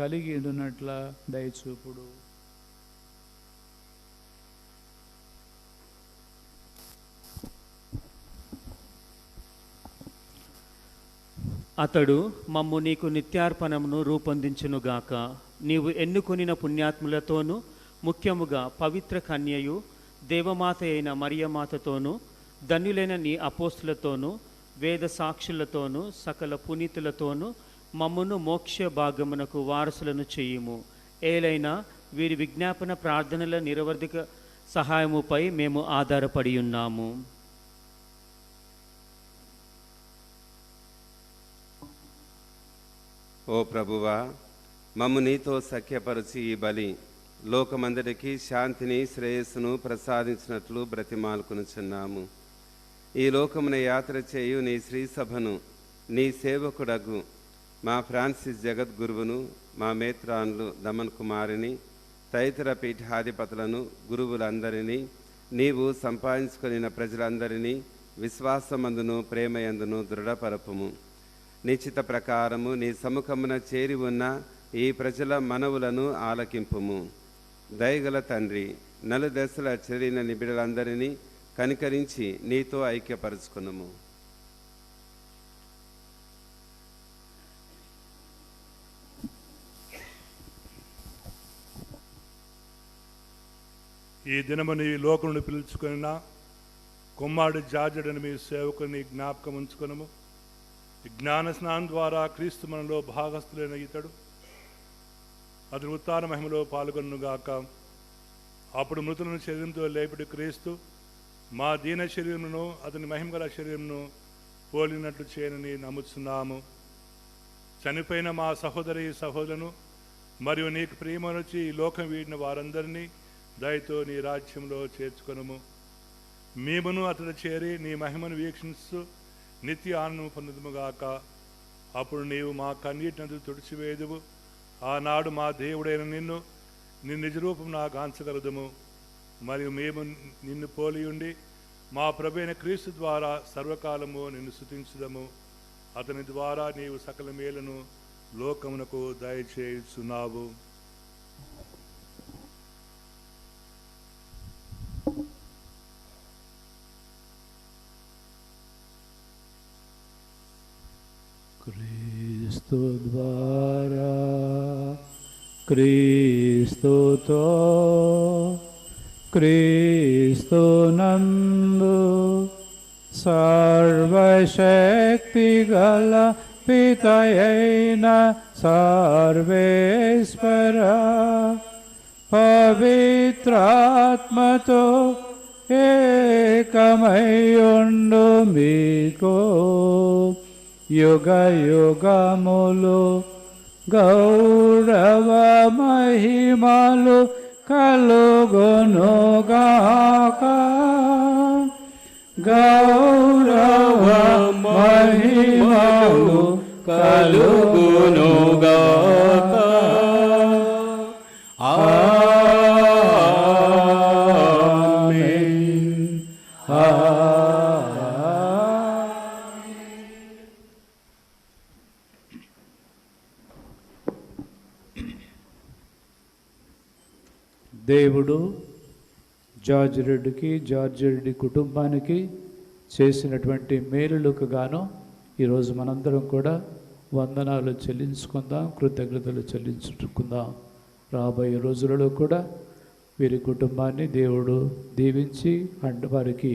కలిగి ఉండునట్ల దయచూపుడు.
అతడు మమ్ము నీకు నిత్యార్పణమును రూపొందించునుగాక. నీవు ఎన్నుకొనిన పుణ్యాత్ములతోనూ ముఖ్యముగా పవిత్ర కన్యయు దేవమాత అయిన మరియమాతతోనూ ధన్యులైన నీ అపోస్తులతోనూ వేద సాక్షులతోనూ సకల పునీతులతోనూ మమ్మును మోక్ష భాగమునకు వారసులను చేయుము. ఏలైనా వీరి విజ్ఞాపన ప్రార్థనల నిరవధిక సహాయముపై మేము ఆధారపడి ఉన్నాము.
ఓ ప్రభువా, మమ్ము నీతో సఖ్యపరచి ఈ బలి లోకమందరికి శాంతిని శ్రేయస్సును ప్రసాదించినట్లు బ్రతిమాలుకొనుచున్నాము. ఈ లోకమున యాత్ర చేయు నీ శ్రీసభను నీ సేవకుడగు మా ఫ్రాన్సిస్ జగద్గురువును, మా మేత్రాన్లు దమన్ కుమారిని, తదితర పీఠాధిపతులను, గురువులందరినీ, నీవు సంపాదించుకొనిన ప్రజలందరినీ విశ్వాసమందును ప్రేమయందును దృఢపరపుము. నిశ్చిత ప్రకారము నీ సముఖమున చేరి ఉన్న ఈ ప్రజల మనవులను ఆలకింపుము. దయగల తండ్రి, నలుదశల చెరిన నిబిడలందరినీ కనికరించి నీతో ఐక్యపరచుకునుము.
ఈ దినముని లోకమును పిలుచుకున్న కుమ్మాడు జార్జుడని మీ సేవకుని జ్ఞాపకం ఉంచుకునము. జ్ఞాన స్నానం ద్వారా క్రీస్తు మనలో భాగస్థులైన ఇతడు అతని ఉత్థాన మహిమలో పాల్గొనుగాక. అప్పుడు మృతులను శరీరంతో లేపుడు క్రీస్తు మా దీన శరీరమును అతని మహిమగల శరీరమును పోలినట్లు చేయనని నమ్ముతున్నాము. చనిపోయిన మా సహోదరి సహోదరులను మరియు నీకు ప్రియమనొచ్చి ఈ లోకం వీడిన వారందరినీ దయతో నీ రాజ్యంలో చేర్చుకొనుము. మేమును అతడు చేరి నీ మహిమను వీక్షిస్తూ నిత్య ఆనందము పొందుదుముగాక. అప్పుడు నీవు మా కన్నీటినందు తుడిచివేదువు. ఆనాడు మా దేవుడైన నిన్ను నీ నిజరూపం నా గాంచగలదుము. మరియు మేము నిన్ను పోలియుండి మా ప్రభువైన క్రీస్తు ద్వారా సర్వకాలము నిన్ను స్తుతించుదము. అతని ద్వారా నీవు సకల మేలును లోకమునకు దయచేయుచున్నావు.
క్రీస్తు ద్వారా క్రీస్తుతో క్రీస్తునందు సర్వశక్తిగల పితయైన సర్వేశ్వర పవిత్రాత్మతో ఏకమయ్యుండు మీకు యుగ యుగములు గౌరవ మహిమలు కలుగునుగాక. గౌరవ మహిమలు కలుగునుగాక. ఆమేన్. దేవుడు జార్జ్ రెడ్డి కుటుంబానికి చేసినటువంటి మేలులకు గాను ఈరోజు మనందరం కూడా వందనాలు చెల్లించుకుందాం, కృతజ్ఞతలు చెల్లించుకుందాం. రాబోయే రోజులలో కూడా వీరి కుటుంబాన్ని దేవుడు దీవించి వారికి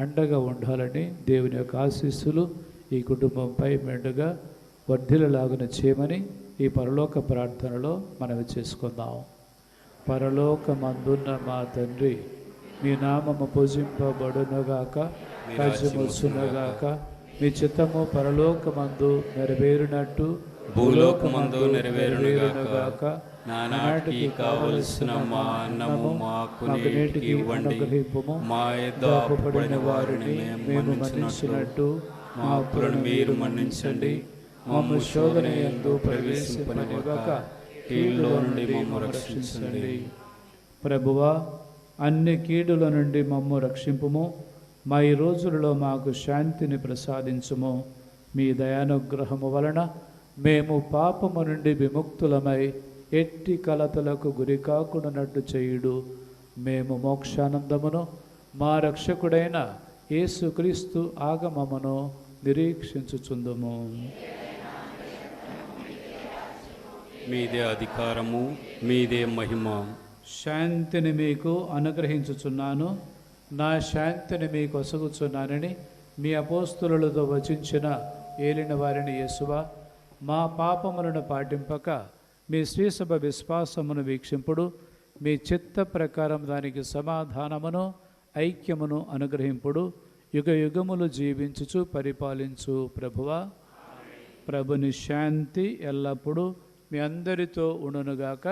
అండగా ఉండాలని దేవుని యొక్క ఆశీస్సులు ఈ కుటుంబంపై మెండుగా వర్ధిల్లలాగున చేయమని ఈ పరలోక ప్రార్థనలో మనవి చేసుకుందాం. పరలోకమందున్న మా తండ్రి, మీ నామము పూజింపబడునుగాక, రాజ్యమొచ్చునుగాక, మీ చిత్తము పరలోకమందు నెరవేరునట్టు
భూలోకమందు నెరవేరునుగాక. నానాటికి కావలసిన మా అన్నము మాకు నేటికి ఇవ్వండి. మా యొద్ద అప్పుపడిన వారిని మేము మన్నించినట్టు మా అప్పులను మీరు మన్నించండి. మమ్ము శోధన యందు ప్రవేశింపనివ్వక కీడులో నుండి మమ్ము రక్షించండి.
ప్రభువా, అన్ని కీడుల నుండి మమ్ము రక్షింపుము. మా ఈ రోజులలో మాకు శాంతిని ప్రసాదించుము. మీ దయానుగ్రహము వలన మేము పాపము నుండి విముక్తులమై ఎట్టి కలతలకు గురి కాకుండానట్టు చేయుడు. మేము మోక్షానందమును మా రక్షకుడైన యేసుక్రీస్తు ఆగమమును నిరీక్షించుచుందుము.
మీదే అధికారము, మీదే మహిమ.
శాంతిని మీకు అనుగ్రహించుచున్నాను, నా శాంతిని మీకు ఒసగుచున్నానని మీ అపోస్తులతో వచించిన ఏలిన వారిని యేసువా, మా పాపములను పాటింపక మీ శ్రీసభ విశ్వాసమును వీక్షింపుడు. మీ చిత్త ప్రకారం దానికి సమాధానమును ఐక్యమును అనుగ్రహింపుడు. యుగ యుగములు జీవించుచు పరిపాలించు ప్రభువా. ప్రభుని శాంతి ఎల్లప్పుడూ మీ అందరితో ఉండునుగాక.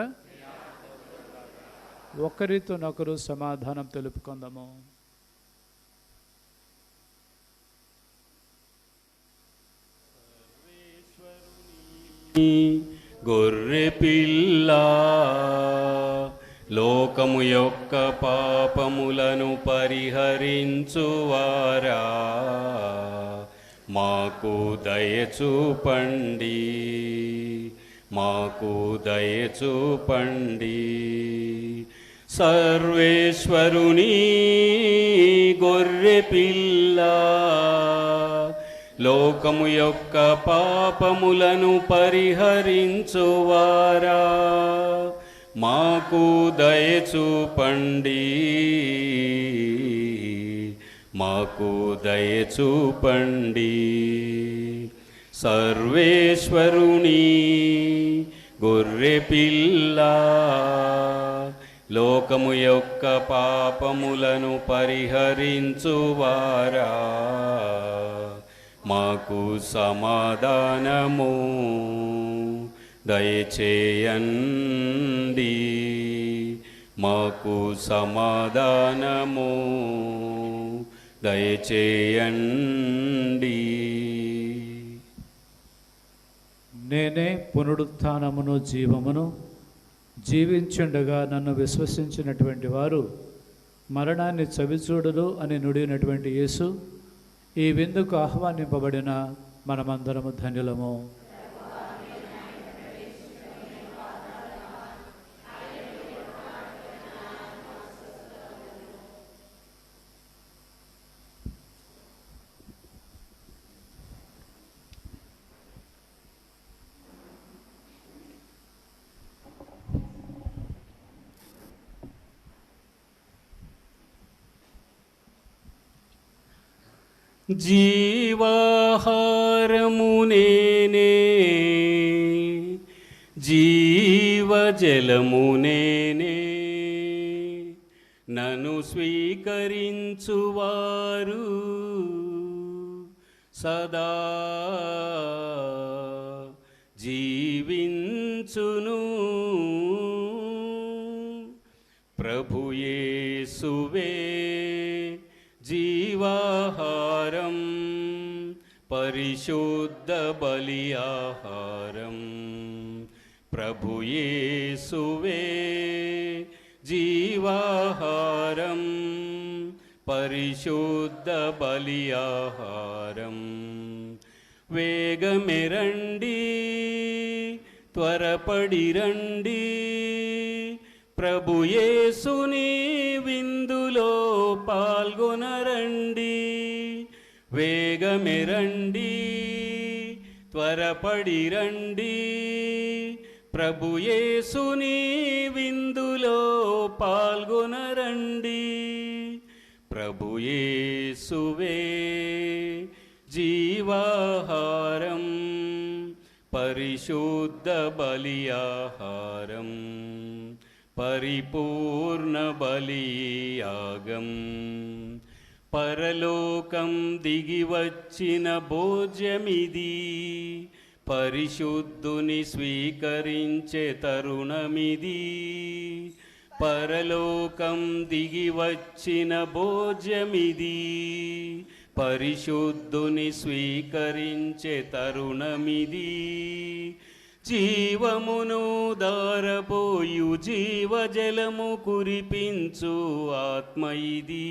ఒకరితోనొకరు సమాధానం తెలుపుకుందాము.
గొర్రె పిల్ల, లోకము యొక్క పాపములను పరిహరించువారా, మాకు దయచూపండి, మాకు దయచూపండి. సర్వేశ్వరుని గొర్రె పిల్ల, లోకము యొక్క పాపములను పరిహరించువారా, మాకు దయచూపండి, మాకు దయచూపండి. సర్వేశ్వరుని గొర్రె పిల్ల, లోకము యొక్క పాపములను పరిహరించువారా, మాకు సమాధానము దయచేయండి, మాకు సమాధానము దయచేయండి.
నేనే పునరుత్థానమును జీవమును, జీవించుండగా నన్ను విశ్వసించినటువంటి వారు మరణాన్ని చవిచూడరు అని నుడినటువంటి యేసు ఈ విందుకు ఆహ్వానింపబడిన మనమందరము ధన్యులము.
జీవాహారము నేనే, జీవజలము నేనే, నన్ను స్వీకరించువారు సదా జీవించును. ప్రభు యేసువే జీవాహారం, పరిశుద్ధ బలి ఆహారం. ప్రభు యేసువే జీవాహారం, పరిశుద్ధ బలి ఆహారం. వేగమెరండి, త్వరపడి రండి, ప్రభు యేసుని విందులో పాల్గొనరండి. వేగమెరండి, త్వరపడి రండి, ప్రభు యేసుని విందులో పాల్గొనరండి. ప్రభు యేసువే జీవాహారం, పరిశుద్ధ బలి ఆహారం, పరిపూర్ణ బలియాగం. పరలోకం దిగి వచ్చిన భోజ్యమిది, పరిశుద్ధుని స్వీకరించే తరుణమిది. పరలోకం దిగి వచ్చిన భోజ్యమిది, పరిశుద్ధుని స్వీకరించే తరుణమిది. జీవమును దారబోయు జీవజలము కురిపించు ఆత్మ ఇది.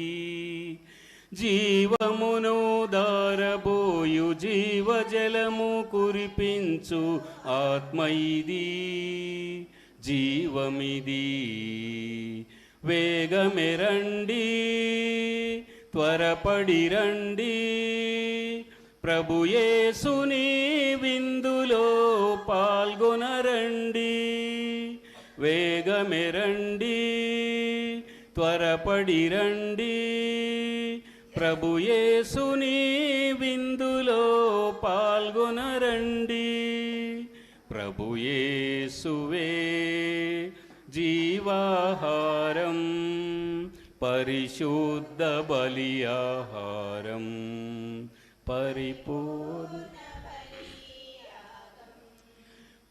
జీవమును దారబోయు జీవజలము కురిపించు ఆత్మ ఇది. జీవమిది. వేగమెరండి, త్వరపడి రండి, ప్రభు యేసుని విందులో పాల్గొనరండి. వేగమెరండి, త్వరపడి రండి, ప్రభు యేసుని విందులో పాల్గొనరండి. ప్రభు యేసువే జీవాహారం, పరిశుద్ధ బలి ఆహారం, పరిపూర్ణ.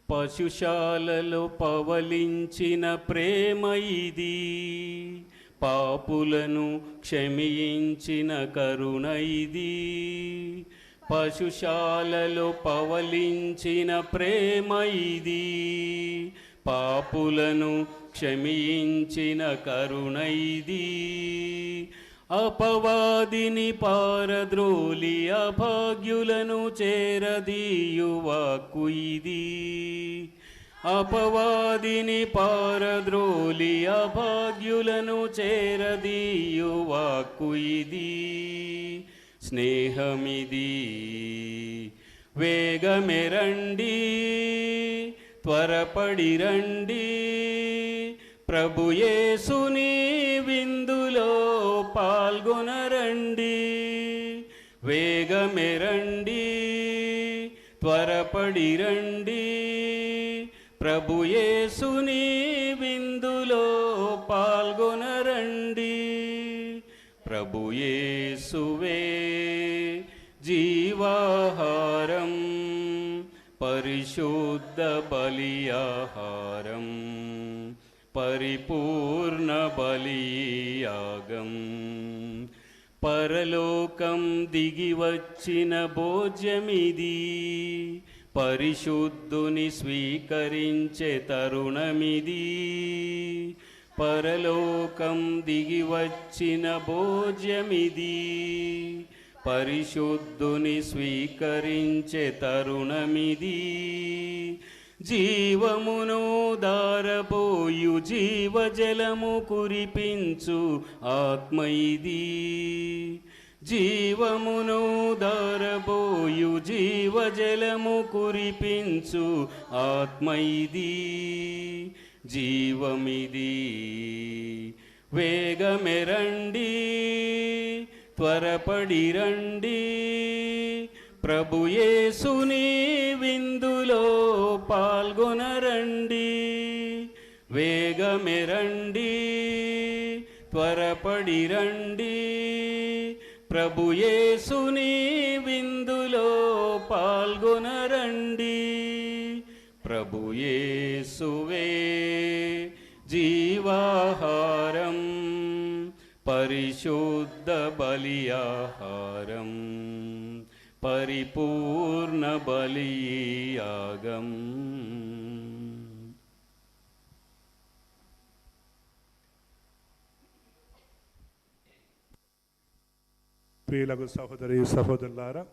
పశుశాలలో పవలించిన ప్రేమ ఇది, పాపులను క్షమించిన కరుణ ఇది. పశుశాలలో పవలించిన ప్రేమ ఇది, పాపులను క్షమించిన కరుణ ఇది. అపవాదిని పారద్రోలి అభాగ్యులను చేరదీయు వాక్కు ఇది. అపవాదిని పారద్రోలి అభాగ్యులను చేరదీయు వాక్కు ఇది. స్నేహమిది. వేగమెరండి, త్వరపడి రండి, ప్రభు యేసుని విందులో పాల్గొనరండి. వేగమెరండి, త్వరపడి రండి, ప్రభు యేసుని విందులో పాల్గొనరండి. ప్రభు యేసువే జీవాహారం, పరిశుద్ధ బలియాహారం, పరిపూర్ణ బలియాగం. పరలోకం దిగి వచ్చిన భోజ్యమిది, పరిశుద్ధుని స్వీకరించే తరుణమిది. పరలోకం దిగి వచ్చిన భోజ్యమిది, పరిశుద్ధుని స్వీకరించే తరుణమిది. జీవమును దారపోయు జీవజలము కురిపించు ఆత్మ ఇది. జీవమును దారబోయు జీవజలము కురిపించు ఆత్మ ఇది. జీవమిది. వేగమెరండి, త్వరపడి రండి, ప్రభు యేసుని విందులో పాల్గొనరండి. వేగమెరండి, త్వరపడి రండి, ప్రభు యేసుని విందులో పాల్గొనరండి. ప్రభు యేసువే జీవాహారం, పరిశుద్ధ బలియాహారం, పరిపూర్ణ బలియాగం.
ప్రియులకు సహోదరి సహోదరులారా,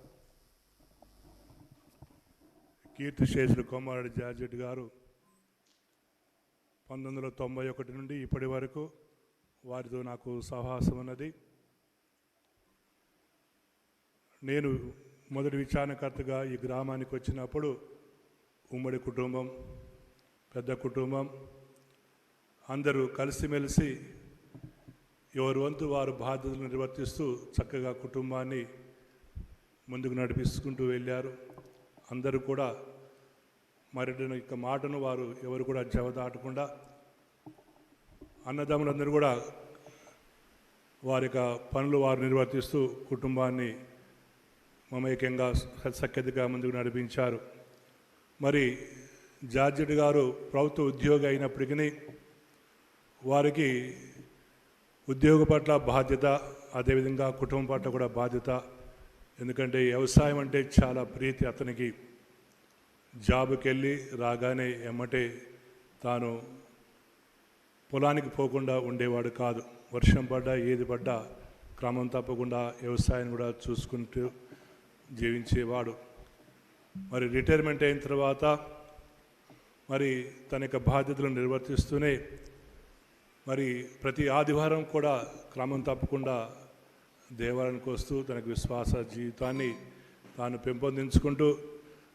కీర్తిశేషులు కొమ్మారెడ్డి జార్జెట్ గారు 1991 నుండి ఇప్పటి వరకు వారితో నాకు సహవాసం ఉన్నది. నేను మొదటి విచారణకర్తగా ఈ గ్రామానికి వచ్చినప్పుడు ఉమ్మడి కుటుంబం, పెద్ద కుటుంబం, అందరూ కలిసిమెలిసి ఎవరి వంతు వారు బాధ్యతలు నిర్వర్తిస్తూ చక్కగా కుటుంబాన్ని ముందుకు నడిపిస్తుంటూ వెళ్ళారు. అందరూ కూడా మరి యొక్క మాటను వారు ఎవరు కూడా జవదాటకుండా, అన్నదమ్ములందరూ కూడా వారి యొక్క పనులు వారు నిర్వర్తిస్తూ కుటుంబాన్ని మమేకంగా సఖ్యతగా ముందుకు నడిపించారు. మరి జార్జెట్ గారు ప్రభుత్వ ఉద్యోగి అయినప్పటికీ వారికి ఉద్యోగ పట్ల బాధ్యత, అదేవిధంగా కుటుంబం పట్ల కూడా బాధ్యత. ఎందుకంటే వ్యవసాయం అంటే చాలా ప్రీతి అతనికి. జాబుకి వెళ్ళి రాగానే ఎమ్మటే తాను పొలానికి పోకుండా ఉండేవాడు కాదు. వర్షం పడ్డా ఏది పడ్డా క్రమం తప్పకుండా వ్యవసాయం కూడా చూసుకుంటూ జీవించేవాడు. మరి రిటైర్మెంట్ అయిన తర్వాత మరి తన యొక్క బాధ్యతలను నిర్వర్తిస్తూనే మరి ప్రతి ఆదివారం కూడా క్రమం తప్పకుండా దేవాలయానికి వస్తూ తనకు విశ్వాస జీవితాన్ని తాను పెంపొందించుకుంటూ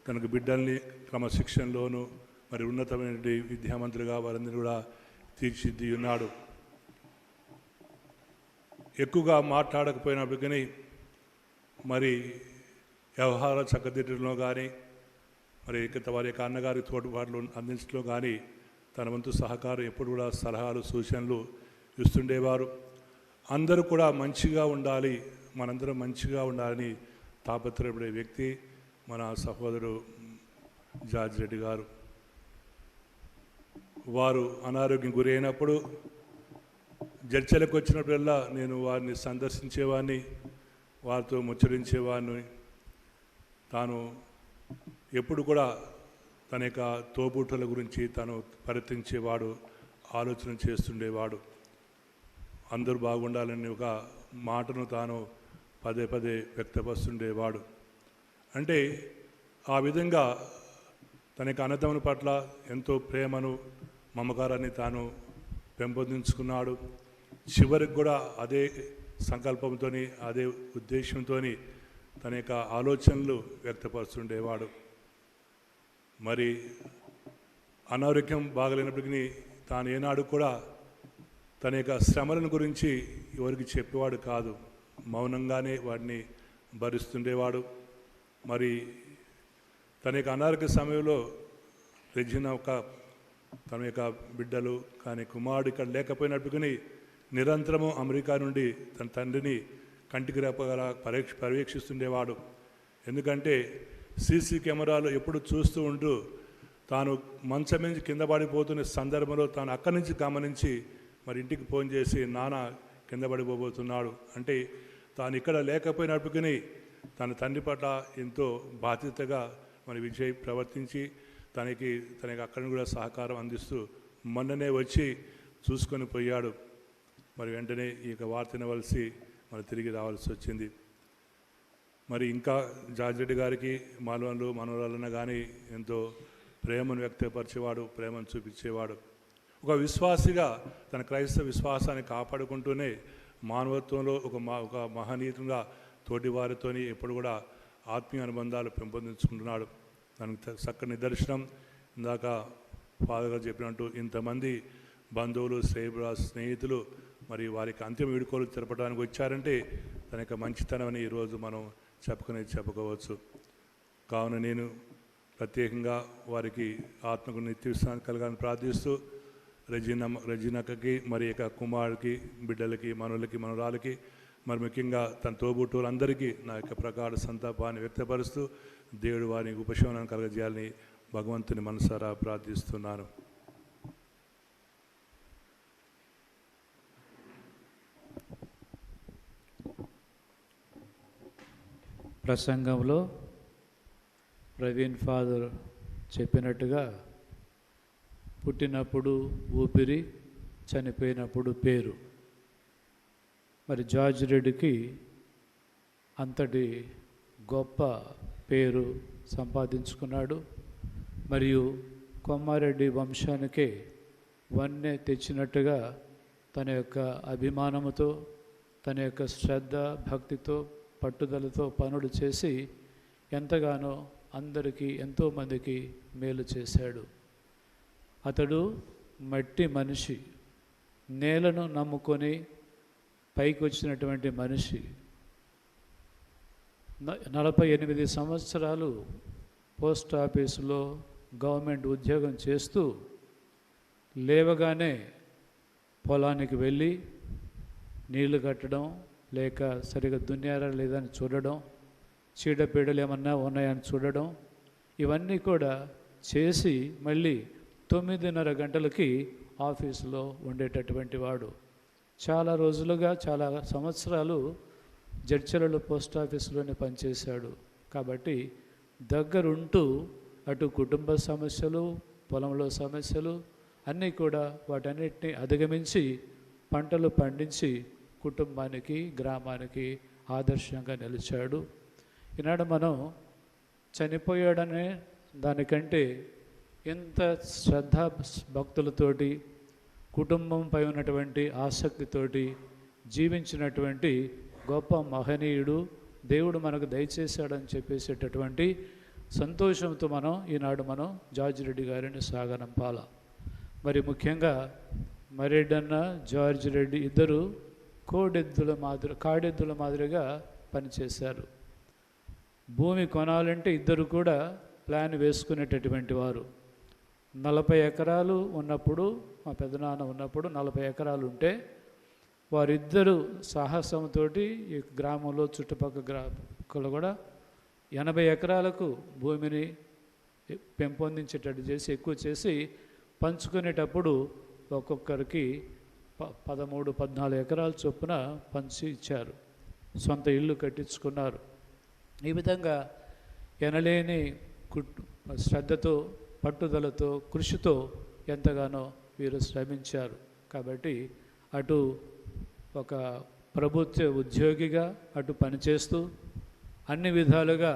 తనకు బిడ్డల్ని క్రమశిక్షణలోనూ మరి ఉన్నతమైన విద్యామంతులుగా వారందరూ కూడా తీర్చిదిద్ది ఉన్నాడు. ఎక్కువగా మాట్లాడకపోయినప్పటికీ మరి వ్యవహార చక్కదిద్దడంలో కానీ మరి వారి యొక్క అన్నగారి తోడ్పాట్లు అందించడంలో కానీ తన వంతు సహకారం ఎప్పుడు కూడా సలహాలు సూచనలు ఇస్తుండేవారు. అందరూ కూడా మంచిగా ఉండాలి, మనందరం మంచిగా ఉండాలని తాపత్రయపడే వ్యక్తి మన సహోదరుడు జార్జ్ రెడ్డి గారు. వారు అనారోగ్యం గురైనప్పుడు చర్చలకు వచ్చినప్పుడల్లా నేను వారిని సందర్శించేవాడిని, వారితో ముచ్చరించేవాడిని. తాను ఎప్పుడు కూడా తన యొక్క తోబుట్టుల గురించి తాను పరితరించేవాడు, ఆలోచన చేస్తుండేవాడు. అందరూ బాగుండాలని ఒక మాటను తాను పదే పదే వ్యక్తపరుస్తుండేవాడు. అంటే ఆ విధంగా తన యొక్క అన్నదమ్ముల పట్ల ఎంతో ప్రేమను, మమకారాన్ని తాను పెంపొందించుకున్నాడు. చివరికి కూడా అదే సంకల్పంతో, అదే ఉద్దేశంతో తన యొక్క ఆలోచనలు వ్యక్తపరుస్తుండేవాడు. మరి అనారోగ్యం బాగలేనప్పటికీ తాను ఏనాడు కూడా తన యొక్క శ్రమలను గురించి ఎవరికి చెప్పేవాడు కాదు. మౌనంగానే వాడిని భరిస్తుండేవాడు. మరి తన యొక్క అనారోగ్య సమయంలో రెజినా తన యొక్క బిడ్డలు కానీ కుమారుడు ఇక్కడ లేకపోయినట్టుకుని నిరంతరము అమెరికా నుండి తన తండ్రిని కంటికి రెప్పగల పర్యవేక్షిస్తుండేవాడు. ఎందుకంటే సీసీ కెమెరాలు ఎప్పుడు చూస్తూ ఉంటూ తాను మంచం నుంచి కింద పడిపోతున్న సందర్భంలో తాను అక్కడి నుంచి గమనించి మరి ఇంటికి ఫోన్ చేసి నాన్న కింద పడిపోతున్నాడు అంటే తాను ఇక్కడ లేకపోయినట్టుకుని తన తండ్రి పట్ల ఎంతో బాధ్యతగా మరి విజయ్ ప్రవర్తించి తనకి అక్కడిని కూడా సహకారం అందిస్తూ మొన్ననే వచ్చి చూసుకొని పోయాడు. మరి వెంటనే ఈ యొక్క వార్త వినవలసి మరి తిరిగి రావాల్సి వచ్చింది. మరి ఇంకా జార్జ్ రెడ్డి గారికి మానవులు మనవరాలన్న కానీ ఎంతో ప్రేమను వ్యక్తపరిచేవాడు, ప్రేమను చూపించేవాడు. ఒక విశ్వాసిగా తన క్రైస్తవ విశ్వాసాన్ని కాపాడుకుంటూనే మానవత్వంలో ఒక మహనీయుగా తోటివారితోని ఎప్పుడు కూడా ఆత్మీయ అనుబంధాలు పెంపొందించుకుంటున్నాడు. దానికి చక్కని నిదర్శనం ఇందాక ఫాదర్ గారు చెప్పినట్టు ఇంతమంది బంధువులు, స్నేహితులు మరి వారికి అంతిమ వీడుకోలు జరపడానికి వచ్చారంటే తన యొక్క మంచితనం అని ఈరోజు మనం చెప్పుకోవచ్చు. కావున నేను ప్రత్యేకంగా వారికి ఆత్మకు నిత్య విశ్రాంతి కలగాలని ప్రార్థిస్తూ రెజినాకి మరి యొక్క కుమారుడికి, బిడ్డలకి, మనవులకి, మనవరాలకి మరి ముఖ్యంగా తన తోబుట్టువులందరికీ నా యొక్క ప్రగాఢ సంతాపాన్ని వ్యక్తపరుస్తూ దేవుడు వారికి ఉపశమనం కలగజేయాలని భగవంతుని మనసారా ప్రార్థిస్తున్నాను.
ప్రసంగంలో ప్రవీణ్ ఫాదర్ చెప్పినట్టుగా పుట్టినప్పుడు ఊపిరి, చనిపోయినప్పుడు పేరు. మరి జార్జ్ రెడ్డికి అంతటి గొప్ప పేరు సంపాదించుకున్నాడు. మరియు కొమ్మారెడ్డి వంశానికే వన్నె తెచ్చినట్టుగా తన యొక్క అభిమానముతో, తన యొక్క శ్రద్ధ, భక్తితో, పట్టుదలతో పనులు చేసి ఎంతగానో అందరికీ, ఎంతోమందికి మేలు చేశాడు. అతడు మట్టి మనిషి, నేలను నమ్ముకొని పైకి వచ్చినటువంటి మనిషి. 48 సంవత్సరాలు పోస్ట్ ఆఫీసులో గవర్నమెంట్ ఉద్యోగం చేస్తూ లేవగానే పొలానికి వెళ్ళి నీళ్లు కట్టడం, లేక సరిగా దున్యారా లేదని చూడడం, చీడపీడలు ఏమన్నా ఉన్నాయని చూడడం, ఇవన్నీ కూడా చేసి మళ్ళీ 9:30 గంటలకి ఆఫీసులో ఉండేటటువంటి వాడు. చాలా రోజులుగా, చాలా సంవత్సరాలు జడ్చర్ల పోస్ట్ ఆఫీసులోనే పనిచేశాడు. కాబట్టి దగ్గరుంటూ అటు కుటుంబ సమస్యలు, పొలంలో సమస్యలు అన్నీ కూడా వాటన్నిటిని అధిగమించి పంటలు పండించి కుటుంబానికి, గ్రామానికి ఆదర్శంగా నిలిచాడు. ఈనాడు మనం చనిపోయాడనే దానికంటే ఎంత శ్రద్ధా భక్తులతోటి, కుటుంబంపై ఉన్నటువంటి ఆసక్తితోటి జీవించినటువంటి గొప్ప మహనీయుడు దేవుడు మనకు దయచేశాడని చెప్పేసేటటువంటి సంతోషంతో ఈనాడు మనం జార్జ్ రెడ్డి గారిని సాగనంపాల. మరి ముఖ్యంగా మరెడ్డన్న, జార్జ్ రెడ్డి ఇద్దరు కాడెద్దుల మాదిరిగా పనిచేశారు. భూమి కొనాలంటే ఇద్దరు కూడా ప్లాన్ వేసుకునేటటువంటి వారు. 40 ఎకరాలు ఉన్నప్పుడు, మా పెదనాన్న ఉన్నప్పుడు 40 ఎకరాలు ఉంటే వారిద్దరూ సాహసంతో ఈ గ్రామంలో చుట్టుపక్కల గ్రామాలు కూడా 80 ఎకరాలకు భూమిని పెంపొందించేటట్టు చేసి, ఎక్కువ చేసి పంచుకునేటప్పుడు ఒక్కొక్కరికి 13-14 ఎకరాల చొప్పున పంచి ఇచ్చారు. సొంత ఇల్లు కట్టించుకున్నారు. ఈ విధంగా ఎనలేని శ్రద్ధతో, పట్టుదలతో, కృషితో ఎంతగానో వీరు శ్రమించారు. కాబట్టి అటు ఒక ప్రభుత్వ ఉద్యోగిగా అటు పనిచేస్తూ అన్ని విధాలుగా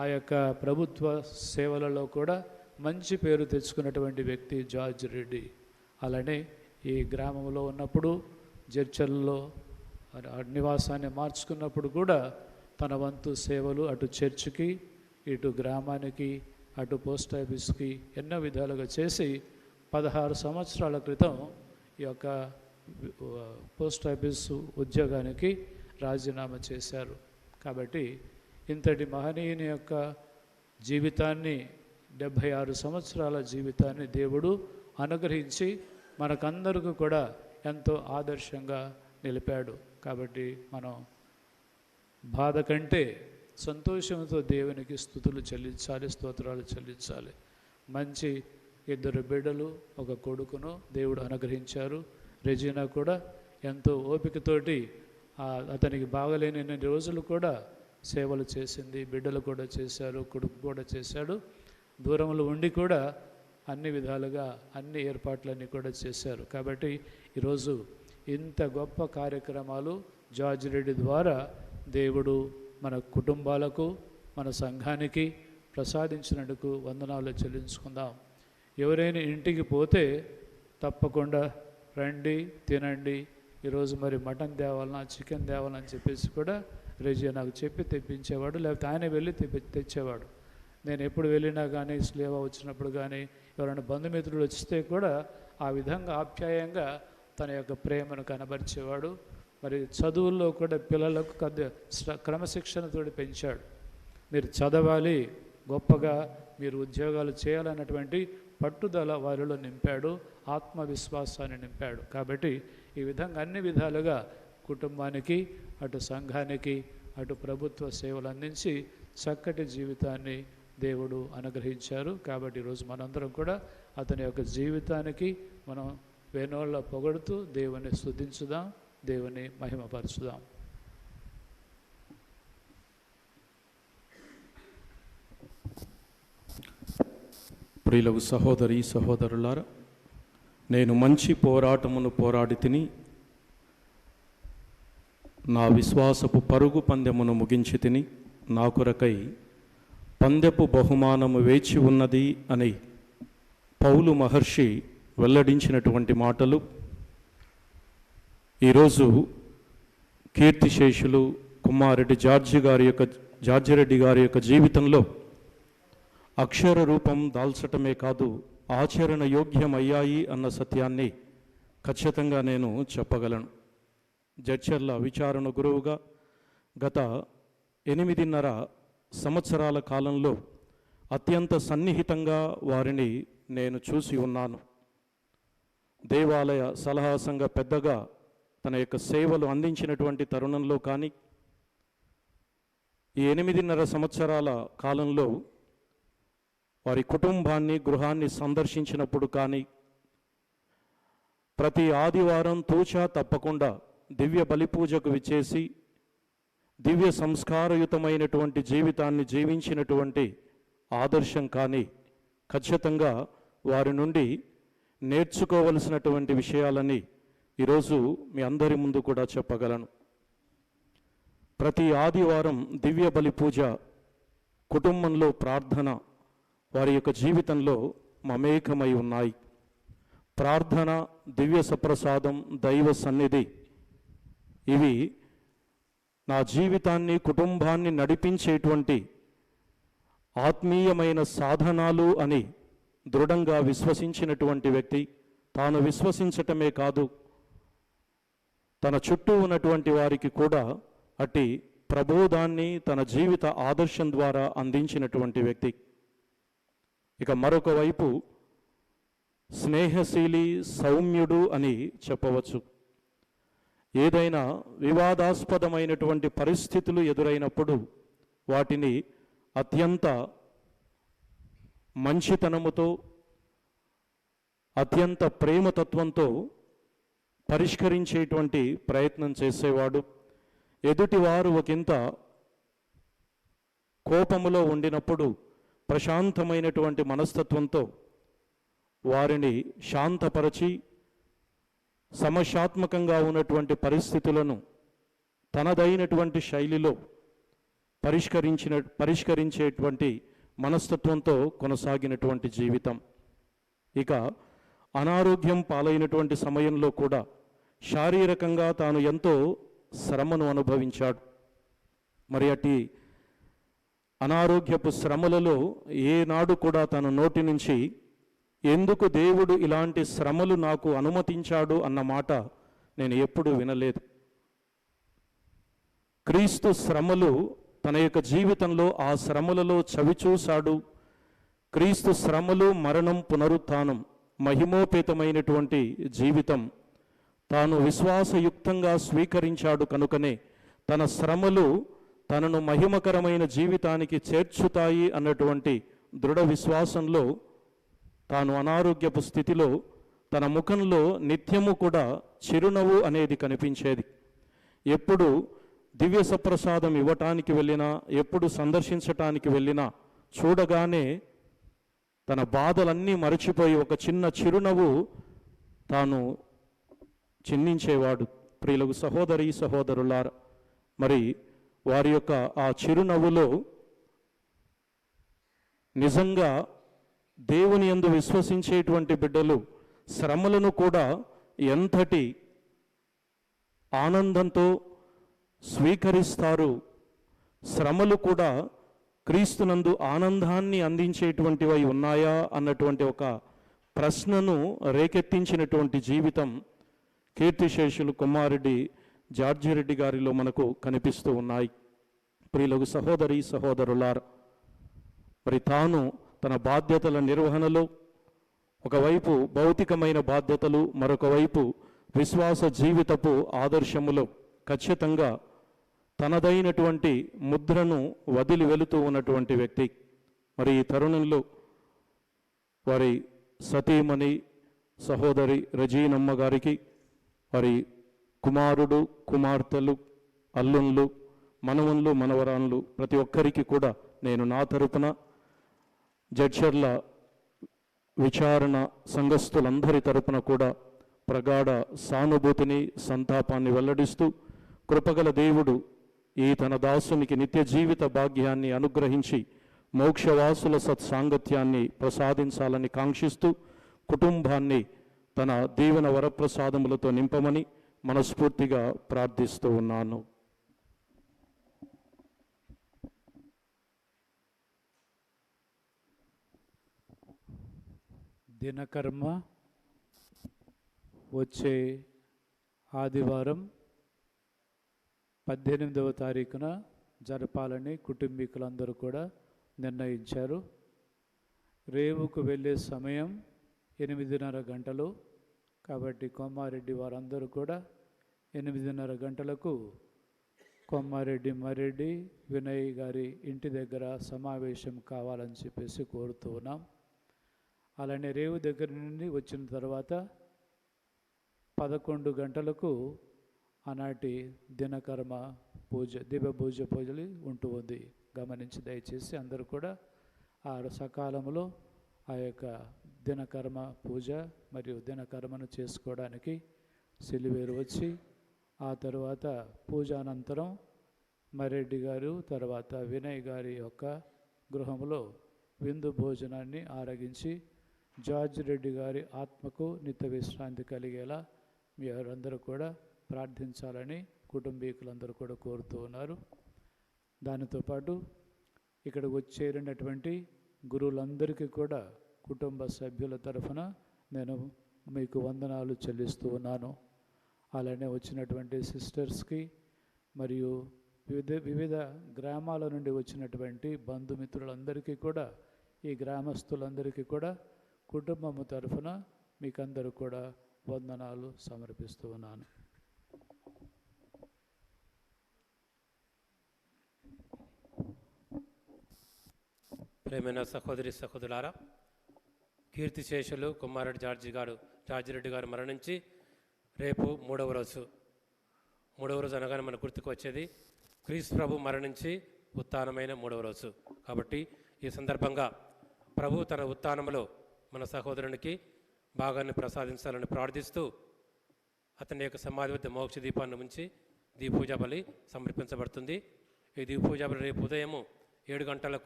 ఆ యొక్క ప్రభుత్వ సేవలలో కూడా మంచి పేరు తెచ్చుకున్నటువంటి వ్యక్తి జార్జ్ రెడ్డి. అలానే ఈ గ్రామంలో ఉన్నప్పుడు, జడ్చర్లలో నివాసాన్ని మార్చుకున్నప్పుడు కూడా తన వంతు సేవలు అటు చర్చికి, ఇటు గ్రామానికి, అటు పోస్ట్ ఆఫీస్కి ఎన్నో విధాలుగా చేసి 16 సంవత్సరాల క్రితం ఈ యొక్క పోస్ట్ ఆఫీసు ఉద్యోగానికి రాజీనామా చేశారు. కాబట్టి ఇంతటి మహనీయుని యొక్క జీవితాన్ని 76 సంవత్సరాల జీవితాన్ని దేవుడు అనుగ్రహించి మనకందరికీ కూడా ఎంతో ఆదర్శంగా నిలిపాడు. కాబట్టి మనం బాధ కంటే సంతోషంతో దేవునికి స్తుతులు చెల్లించాలి, స్తోత్రాలు చెల్లించాలి. మంచి 2 బిడ్డలు, ఒక కొడుకును దేవుడు అనుగ్రహించారు. రెజీనా కూడా ఎంతో ఓపికతోటి అతనికి బాగలేని రోజులు కూడా సేవలు చేసింది. బిడ్డలు కూడా చేశారు, కొడుకు కూడా చేశాడు. దూరంలో ఉండి కూడా అన్ని విధాలుగా అన్ని ఏర్పాట్లన్నీ కూడా చేశారు. కాబట్టి ఈరోజు ఇంత గొప్ప కార్యక్రమాలు జార్జ్ రెడ్డి ద్వారా దేవుడు మన కుటుంబాలకు, మన సంఘానికి ప్రసాదించినందుకు వందనాలు చెల్లించుకుందాం. ఎవరైనా ఇంటికి పోతే తప్పకుండా రండి, తినండి. ఈరోజు మరి మటన్ తేవాలన్నా, చికెన్ తేవాలని చెప్పేసి కూడా రెజీ నాకు చెప్పి తెప్పించేవాడు, లేకపోతే ఆయన వెళ్ళి తెచ్చేవాడు. నేను ఎప్పుడు వెళ్ళినా కానీ, స్లేవ వచ్చినప్పుడు కానీ, ఎవరైనా బంధుమిత్రులు వస్తే కూడా ఆ విధంగా ఆప్యాయంగా తన యొక్క ప్రేమను కనబరిచేవాడు. మరి చదువుల్లో కూడా పిల్లలకు క్రమశిక్షణతో పెంచాడు. మీరు చదవాలి, గొప్పగా మీరు ఉద్యోగాలు చేయాలన్నటువంటి పట్టుదల వారిలో నింపాడు, ఆత్మవిశ్వాసాన్ని నింపాడు. కాబట్టి ఈ విధంగా అన్ని విధాలుగా కుటుంబానికి, అటు సంఘానికి, అటు ప్రభుత్వ సేవలు అందించి చక్కటి జీవితాన్ని దేవుడు అనుగ్రహించారు. కాబట్టి ఈరోజు మనందరం కూడా అతని యొక్క జీవితానికి మనం వేణోళ్ళ పొగడుతూ దేవుని స్తుతించుదాం, దేవుని మహిమపరచుదాం.
ప్రియులకు సహోదరి సహోదరులారా, నేను మంచి పోరాటమును పోరాడి తిని నా విశ్వాసపు పరుగు పందెమును ముగించి తిని నా కొరకై పందెపు బహుమానము వేచి ఉన్నది అని పౌలు మహర్షి వెల్లడించినటువంటి మాటలు ఈరోజు కీర్తిశేషులు కుమారెడ్డి జార్జిరెడ్డి గారి యొక్క జీవితంలో అక్షర రూపం దాల్చటమే కాదు, ఆచరణ యోగ్యమయ్యాయి అన్న సత్యాన్ని ఖచ్చితంగా నేను చెప్పగలను. జడ్చర్ల విచారణ గురువుగా గత 8.5 సంవత్సరాల కాలంలో అత్యంత సన్నిహితంగా వారిని నేను చూసి ఉన్నాను. దేవాలయ సలహా సంఘ పెద్దగా తన యొక్క సేవలు అందించినటువంటి తరుణంలో కానీ, ఈ 8.5 సంవత్సరాల కాలంలో వారి కుటుంబాన్ని, గృహాన్ని సందర్శించినప్పుడు కానీ, ప్రతి ఆదివారం తూచా తప్పకుండా దివ్య బలిపూజకు విచ్చేసి దివ్య సంస్కారయుతమైనటువంటి జీవితాన్ని జీవించినటువంటి ఆదర్శం కానీ, ఖచ్చితంగా వారి నుండి నేర్చుకోవలసినటువంటి విషయాలని ఈరోజు మీ అందరి ముందు కూడా చెప్పగలను. ప్రతి ఆదివారం దివ్య బలి పూజ, కుటుంబంలో ప్రార్థన వారి యొక్క జీవితంలో మమేకమై ఉన్నాయి. ప్రార్థన, దివ్య సప్రసాదం, దైవ సన్నిధి, ఇవి నా జీవితాన్ని, కుటుంబాన్ని నడిపించేటువంటి ఆత్మీయమైన సాధనాలు అని దృఢంగా విశ్వసించినటువంటి వ్యక్తి. తాను విశ్వసించటమే కాదు, తన చుట్టూ ఉన్నటువంటి వారికి కూడా అట్టి ప్రబోధాన్ని తన జీవిత ఆదర్శం ద్వారా అందించినటువంటి వ్యక్తి. ఇక మరొక వైపు స్నేహశీలి, సౌమ్యుడు అని చెప్పవచ్చు. ఏదైనా వివాదాస్పదమైనటువంటి పరిస్థితులు ఎదురైనప్పుడు వాటిని అత్యంత మంచితనముతో, అత్యంత ప్రేమతత్వంతో పరిష్కరించేటువంటి ప్రయత్నం చేసేవాడు. ఎదుటివారు ఒకంత కోపములో ఉండినప్పుడు ప్రశాంతమైనటువంటి మనస్తత్వంతో వారిని శాంతపరచి సమస్యాత్మకంగా ఉన్నటువంటి తనదైనటువంటి శైలిలో పరిష్కరించేటువంటి మనస్తత్వంతో కొనసాగినటువంటి జీవితం. ఇక అనారోగ్యం పాలైనటువంటి సమయంలో కూడా శారీరకంగా తాను ఎంతో శ్రమను అనుభవించాడు. మరి అట్టి అనారోగ్యపు శ్రమలలో ఏనాడు కూడా తన నోటి నుంచి ఎందుకు దేవుడు ఇలాంటి శ్రమలు నాకు అనుమతించాడు అన్న మాట నేను ఎప్పుడూ వినలేదు. క్రీస్తు శ్రమలు తన యొక్క జీవితంలో ఆ శ్రమలలో చవిచూశాడు. క్రీస్తు శ్రమలు, మరణం, పునరుత్థానం, మహిమోపేతమైనటువంటి జీవితం తాను విశ్వాసయుక్తంగా స్వీకరించాడు కనుకనే తన శ్రమలు తనను మహిమకరమైన జీవితానికి చేర్చుతాయి అన్నటువంటి దృఢ విశ్వాసంలో తాను అనారోగ్యపు స్థితిలో తన ముఖంలో నిత్యము కూడా చిరునవ్వు అనేది కనిపించేది. ఎప్పుడు దివ్య సప్రసాదం ఇవ్వటానికి వెళ్ళినా, ఎప్పుడు సందర్శించటానికి వెళ్ళినా చూడగానే తన బాధలన్నీ మరచిపోయి ఒక చిన్న చిరునవ్వు తాను చిందించేవాడు. ప్రియులకు సహోదరి సహోదరులారా, మరి వారి యొక్క ఆ చిరునవ్వులో నిజంగా దేవుని యందు విశ్వసించేటువంటి బిడ్డలు శ్రమలను కూడా ఎంతటి ఆనందంతో స్వీకరిస్తారు. శ్రమలు కూడా క్రీస్తునందు ఆనందాన్ని అందించేటువంటివై ఉన్నాయా అన్నటువంటి ఒక ప్రశ్నను రేకెత్తించినటువంటి జీవితం కీర్తిశేషులు కొమ్మారెడ్డి జార్జిరెడ్డి గారిలో మనకు కనిపిస్తూ ఉన్నాయి. ప్రియులకు సహోదరి సహోదరులారా, మరి తాను తన బాధ్యతల నిర్వహణలో ఒకవైపు భౌతికమైన బాధ్యతలు, మరొక వైపు విశ్వాస జీవితపు ఆదర్శములో ఖచ్చితంగా తనదైనటువంటి ముద్రను వదిలి వెళుతూ ఉన్నటువంటి వ్యక్తి. మరి ఈ తరుణంలో వారి సతీమణి సహోదరి రజీనమ్మ గారికి, వారి కుమారుడు, కుమార్తెలు, అల్లుళ్ళు, మనవన్లు, మనవరాన్లు ప్రతి ఒక్కరికి కూడా నేను నా తరపున జడ్చర్ల విచారణ సంఘస్థులందరి తరపున కూడా ప్రగాఢ సానుభూతిని, సంతాపాన్ని వెల్లడిస్తూ కృపగల దేవుడు ఈ తన దాసునికి నిత్య జీవిత భాగ్యాన్ని అనుగ్రహించి మోక్షవాసుల సత్సాంగత్యాన్ని ప్రసాదించాలని కాంక్షిస్తూ కుటుంబాన్ని తన దీవెన వరప్రసాదములతో నింపమని మనస్ఫూర్తిగా ప్రార్థిస్తూ ఉన్నాను.
దినకర్మ వచ్చే ఆదివారం 18వ తారీఖున జరపాలని కుటుంబీకులందరూ కూడా నిర్ణయించారు. రేవుకు వెళ్ళే సమయం 8:30 గంటలు. కాబట్టి కొమ్మారెడ్డి వారందరూ కూడా 8:30 గంటలకు కొమ్మారెడ్డి మరెడ్డి వినయ్ గారి ఇంటి దగ్గర సమావేశం కావాలని చెప్పేసి కోరుతూ ఉన్నాం. అలానే రేవు దగ్గర నుండి వచ్చిన తర్వాత 11 గంటలకు ఆనాటి దినకర్మ పూజ, దివ్య పూజలు ఉంటూ ఉంది. గమనించి దయచేసి అందరూ కూడా ఆ సకాలంలో ఆ యొక్క దినకర్మ పూజ మరియు దినకర్మను చేసుకోవడానికి సిలివేరు వచ్చి, ఆ తర్వాత పూజ అనంతరం మరెడ్డి గారు తర్వాత వినయ్ గారి యొక్క గృహంలో విందు భోజనాన్ని ఆరగించి జార్జ్ రెడ్డి గారి ఆత్మకు నిత్య విశ్రాంతి కలిగేలా మీరందరూ కూడా ప్రార్థించాలని కుటుంబీకులందరూ కూడా కోరుతూ ఉన్నారు. దానితో పాటు ఇక్కడికి వచ్చేరినటువంటి గురువులందరికీ కూడా కుటుంబ సభ్యుల తరఫున నేను మీకు వందనాలు చెల్లిస్తూ ఉన్నాను. అలానే వచ్చినటువంటి సిస్టర్స్కి మరియు వివిధ గ్రామాల నుండి వచ్చినటువంటి బంధుమిత్రులందరికీ కూడా, ఈ గ్రామస్తులందరికీ కూడా కుటుంబము తరఫున మీకందరూ కూడా వందనాలు సమర్పిస్తూ ఉన్నాను.
ప్రేమైన సహోదరి సహోదరులారా, కీర్తిశేషులు కొమ్మారెడ్డి జార్జిరెడ్డి గారు మరణించి రేపు మూడవ రోజు అనగానే మన గుర్తుకు వచ్చేది క్రీస్తు ప్రభు మరణించి ఉత్థానమైన మూడవ రోజు. కాబట్టి ఈ సందర్భంగా ప్రభు తన ఉత్థానంలో మన సహోదరునికి భాగాన్ని ప్రసాదించాలని ప్రార్థిస్తూ అతని యొక్క సమాధి వద్ద మోక్ష దీపాన్ని ఉంచి దీపూజా బలి సమర్పించబడుతుంది. ఈ దీపూజా బలి రేపు ఉదయము 7 గంటలకు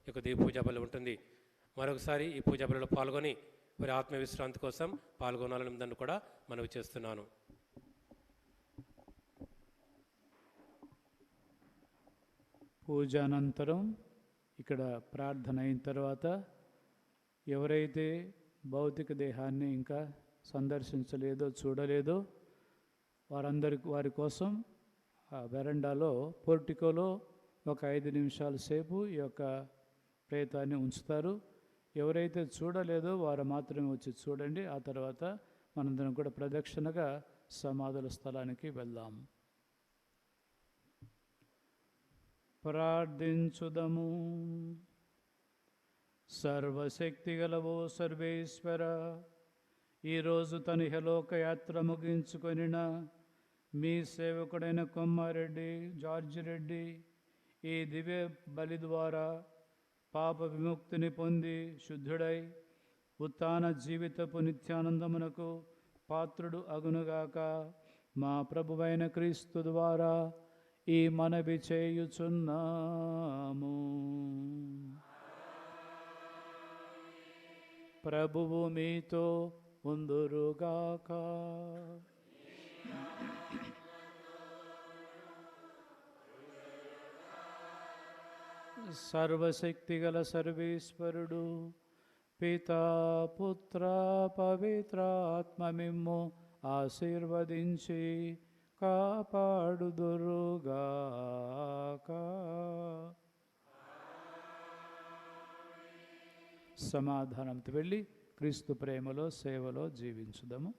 ఈ యొక్క దీపూజా బలి ఉంటుంది. మరొకసారి ఈ పూజా బలిలో పాల్గొని వారి ఆత్మ విశ్రాంతి కోసం పాల్గొనాలని దాన్ని కూడా మనవి చేస్తున్నాను.
పూజ అనంతరం ఇక్కడ ప్రార్థన అయిన తర్వాత ఎవరైతే భౌతిక దేహాన్ని ఇంకా సందర్శించలేదో చూడలేదో వారి కోసం వెరండాలో పోర్టికోలో ఒక 5 నిమిషాల సేపు ఈ యొక్క ప్రేతాన్ని ఉంచుతారు. ఎవరైతే చూడలేదో వారు మాత్రమే వచ్చి చూడండి. ఆ తర్వాత మనందరం కూడా ప్రదక్షిణగా సమాధుల స్థలానికి వెళ్దాం. ప్రార్థించుదము. సర్వశక్తిగలవో సర్వేశ్వర, ఈరోజు తన ఇహలోక యాత్ర ముగించుకొనిన మీ సేవకుడైన కొమ్మారెడ్డి జార్జ్ రెడ్డి ఈ దివ్య బలి ద్వారా పాప విముక్తిని పొంది శుద్ధుడై ఉత్థాన జీవితపు నిత్యానందమునకు పాత్రుడు అగునుగాక. మా ప్రభువైన క్రీస్తు ద్వారా ఈ మనవి చేయుచున్నాము. ప్రభువు మీతో ఉందురుగాక. సర్వశక్తిగల సర్వేశ్వరుడు పితా పుత్ర పవిత్రాత్మ మిమ్ము ఆశీర్వదించి కాపాడుదురుగాక. సమాధానంతో వెళ్ళి క్రీస్తు ప్రేమలో సేవలో జీవించుదాము.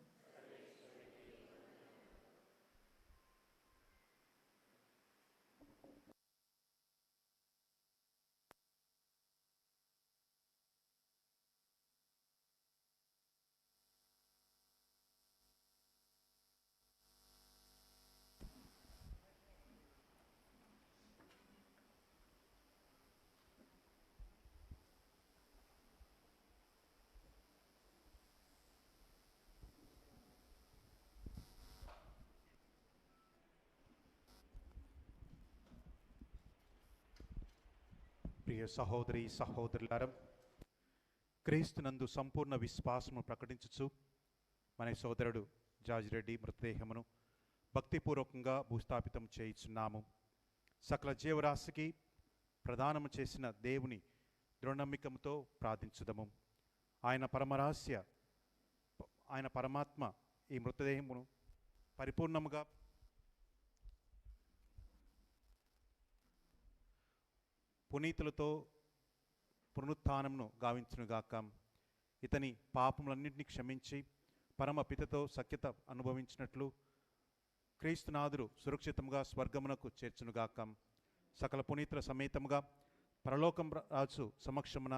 ప్రియ సహోదరి సహోదరులారా, క్రీస్తునందు సంపూర్ణ విశ్వాసము ప్రకటించుచు మన సోదరుడు జార్జ్ రెడ్డి మృతదేహమును భక్తిపూర్వకంగా భూస్థాపితం చేయుచున్నాము. సకల జీవరాశికి ప్రదానము చేసిన దేవుని దృఢనమ్మికముతో ప్రార్థించుదము. ఆయన పరమాత్మ ఈ మృతదేహమును పరిపూర్ణముగా పునీతులతో పునరుత్థానమును గావించునుగాక. ఇతని పాపములన్నింటినీ క్షమించి పరమ పితతో సఖ్యత అనుభవించినట్లు క్రీస్తునాథుడు సురక్షితంగా స్వర్గమునకు చేర్చునుగాక. సకల పునీతుల సమేతముగా పరలోకం రాజు సమక్షమున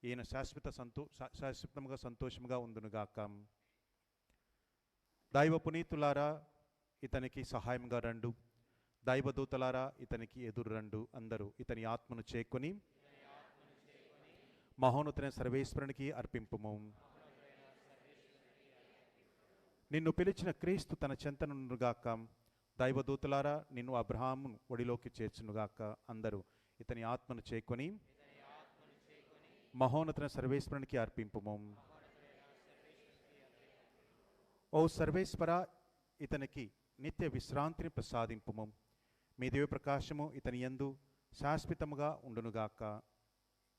ఈయన శాశ్వతంగా సంతోషముగా ఉండునుగాక. దైవ పునీతులారా, ఇతనికి సహాయంగా రండు. దైవదూతలారా, ఇతనికి ఎదురు రండు. అందరూ ఇతని ఆత్మను చేకొని మహోన్నతైన సర్వేశ్వరునికి అర్పింపుము. నిన్ను పిలిచిన క్రీస్తు తన చెంతనుగాక. దైవదూతలారా, నిన్ను అబ్రహాము ఒడిలోకి చేర్చునుగాక. అందరూ ఇతని ఆత్మను చేకొని మహోన్నతైన సర్వేశ్వరునికి అర్పింపుము. ఓ సర్వేశ్వర, ఇతనికి నిత్య విశ్రాంతిని ప్రసాదింపుము. మీ దివ్య ప్రకాశము ఇతని యందు శాశ్వతముగా ఉండునుగాక.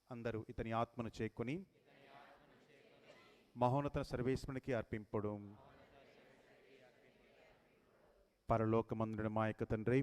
అందరూ ఇతని ఆత్మను చేకొని మహోన్నత సర్వేశ్వరునికి అర్పింపుడు. పరలోకమందున మా యొక్క తండ్రి,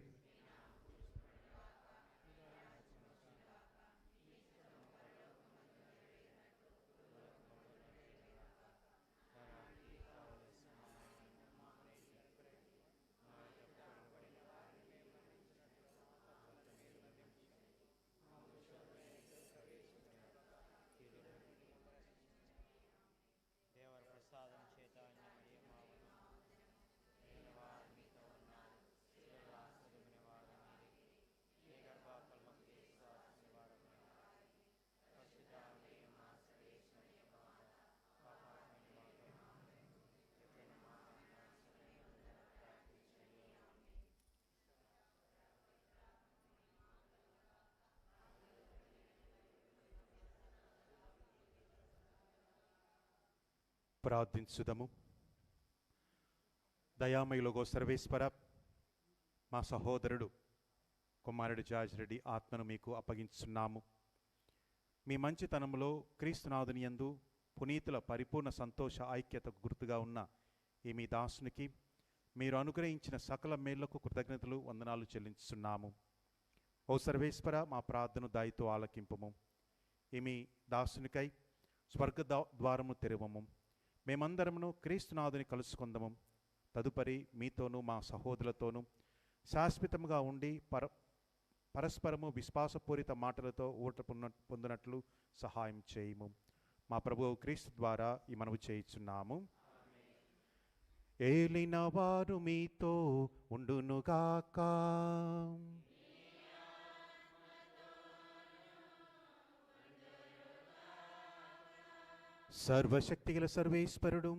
ప్రార్థించుదము. దయామయులుగో సర్వేశ్వర, మా సహోదరుడు కుమారుడు జార్జ్ రెడ్డి ఆత్మను మీకు అప్పగించున్నాము. మీ మంచితనములో క్రీస్తునాథుని యందు పునీతుల పరిపూర్ణ సంతోష ఐక్యతకు గుర్తుగా ఉన్న ఈ మీ దాసునికి మీరు అనుగ్రహించిన సకల మేళ్లకు కృతజ్ఞతలు వందనాలు చెల్లించుతున్నాము. ఓ సర్వేశ్వర, మా ప్రార్థన దయతో ఆలకింపము. ఈమె దాసునికై స్వర్గ ద్వారము తెరవము. మేమందరమును క్రీస్తునాథుని కలుసుకుందాము. తదుపరి మీతోనూ మా సహోదరులతోనూ శాశ్వతముగా ఉండి పరస్పరము విశ్వాసపూరిత మాటలతో పొందినట్లు సహాయం చేయము. మా ప్రభువు క్రీస్తు ద్వారా ఈ మనవి చేయుచున్నాము. ఏలిన వారు మీతో ఉండునుగాక. సర్వశక్తిగల సర్వేశ్వరుడు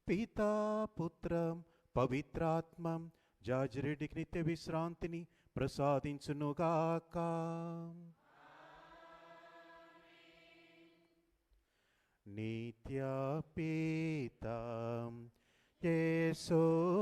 పితా పుత్ర పవిత్రాత్మ జార్జిరెడ్డికి నిత్య విశ్రాంతిని ప్రసాదించునుగాక. నిత్య పిత యేసునాథుని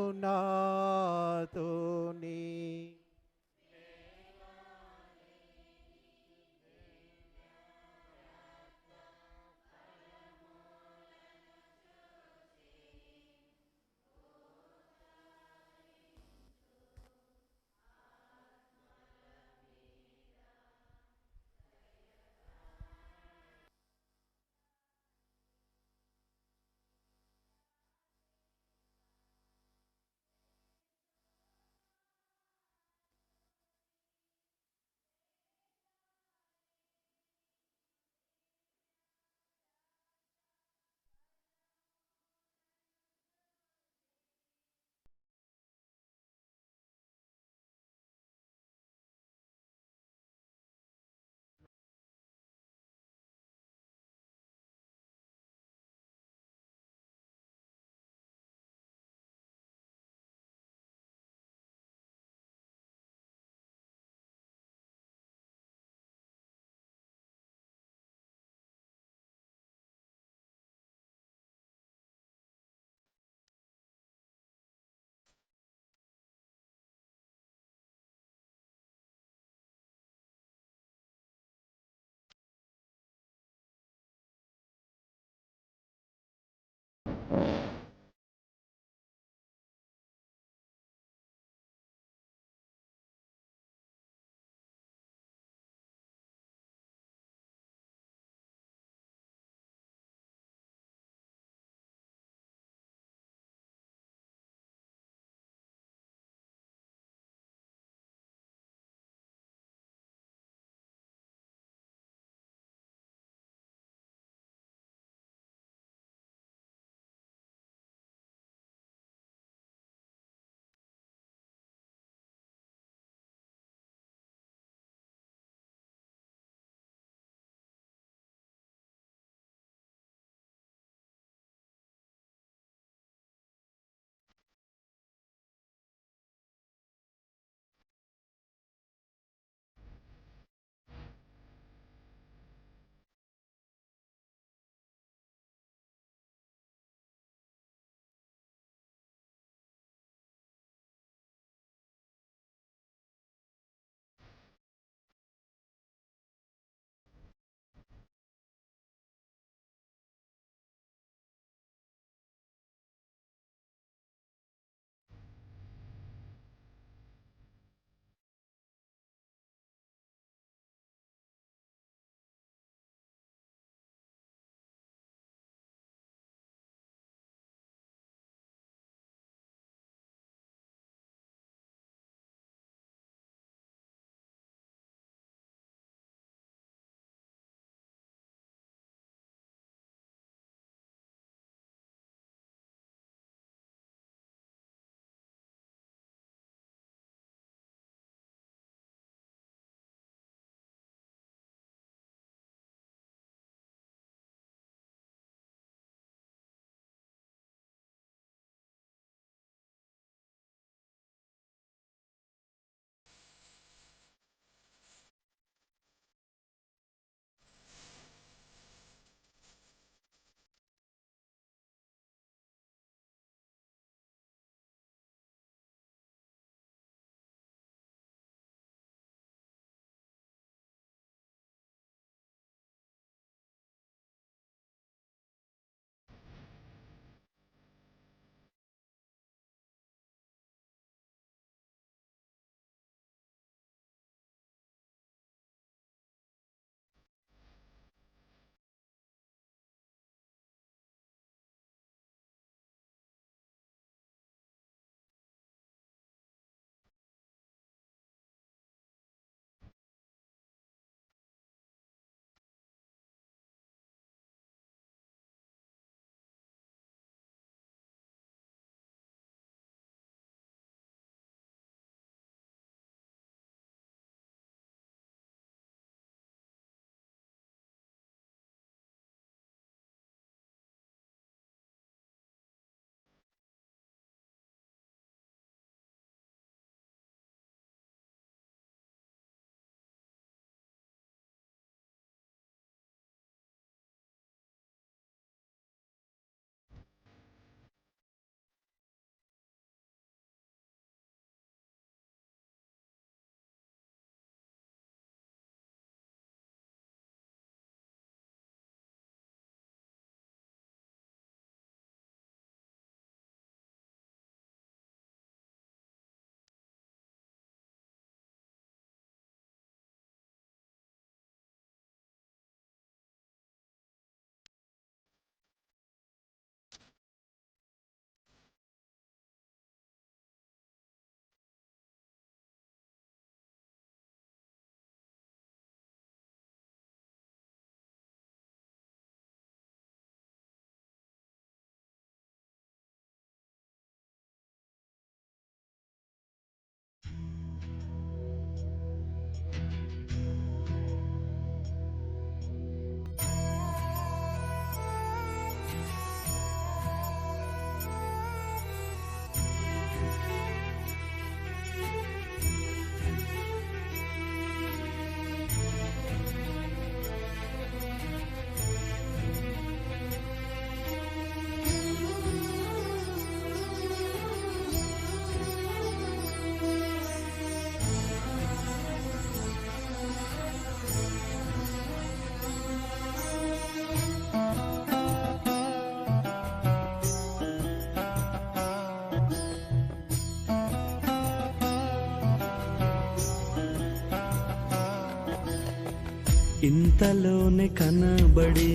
ఇంతలోనే కనబడి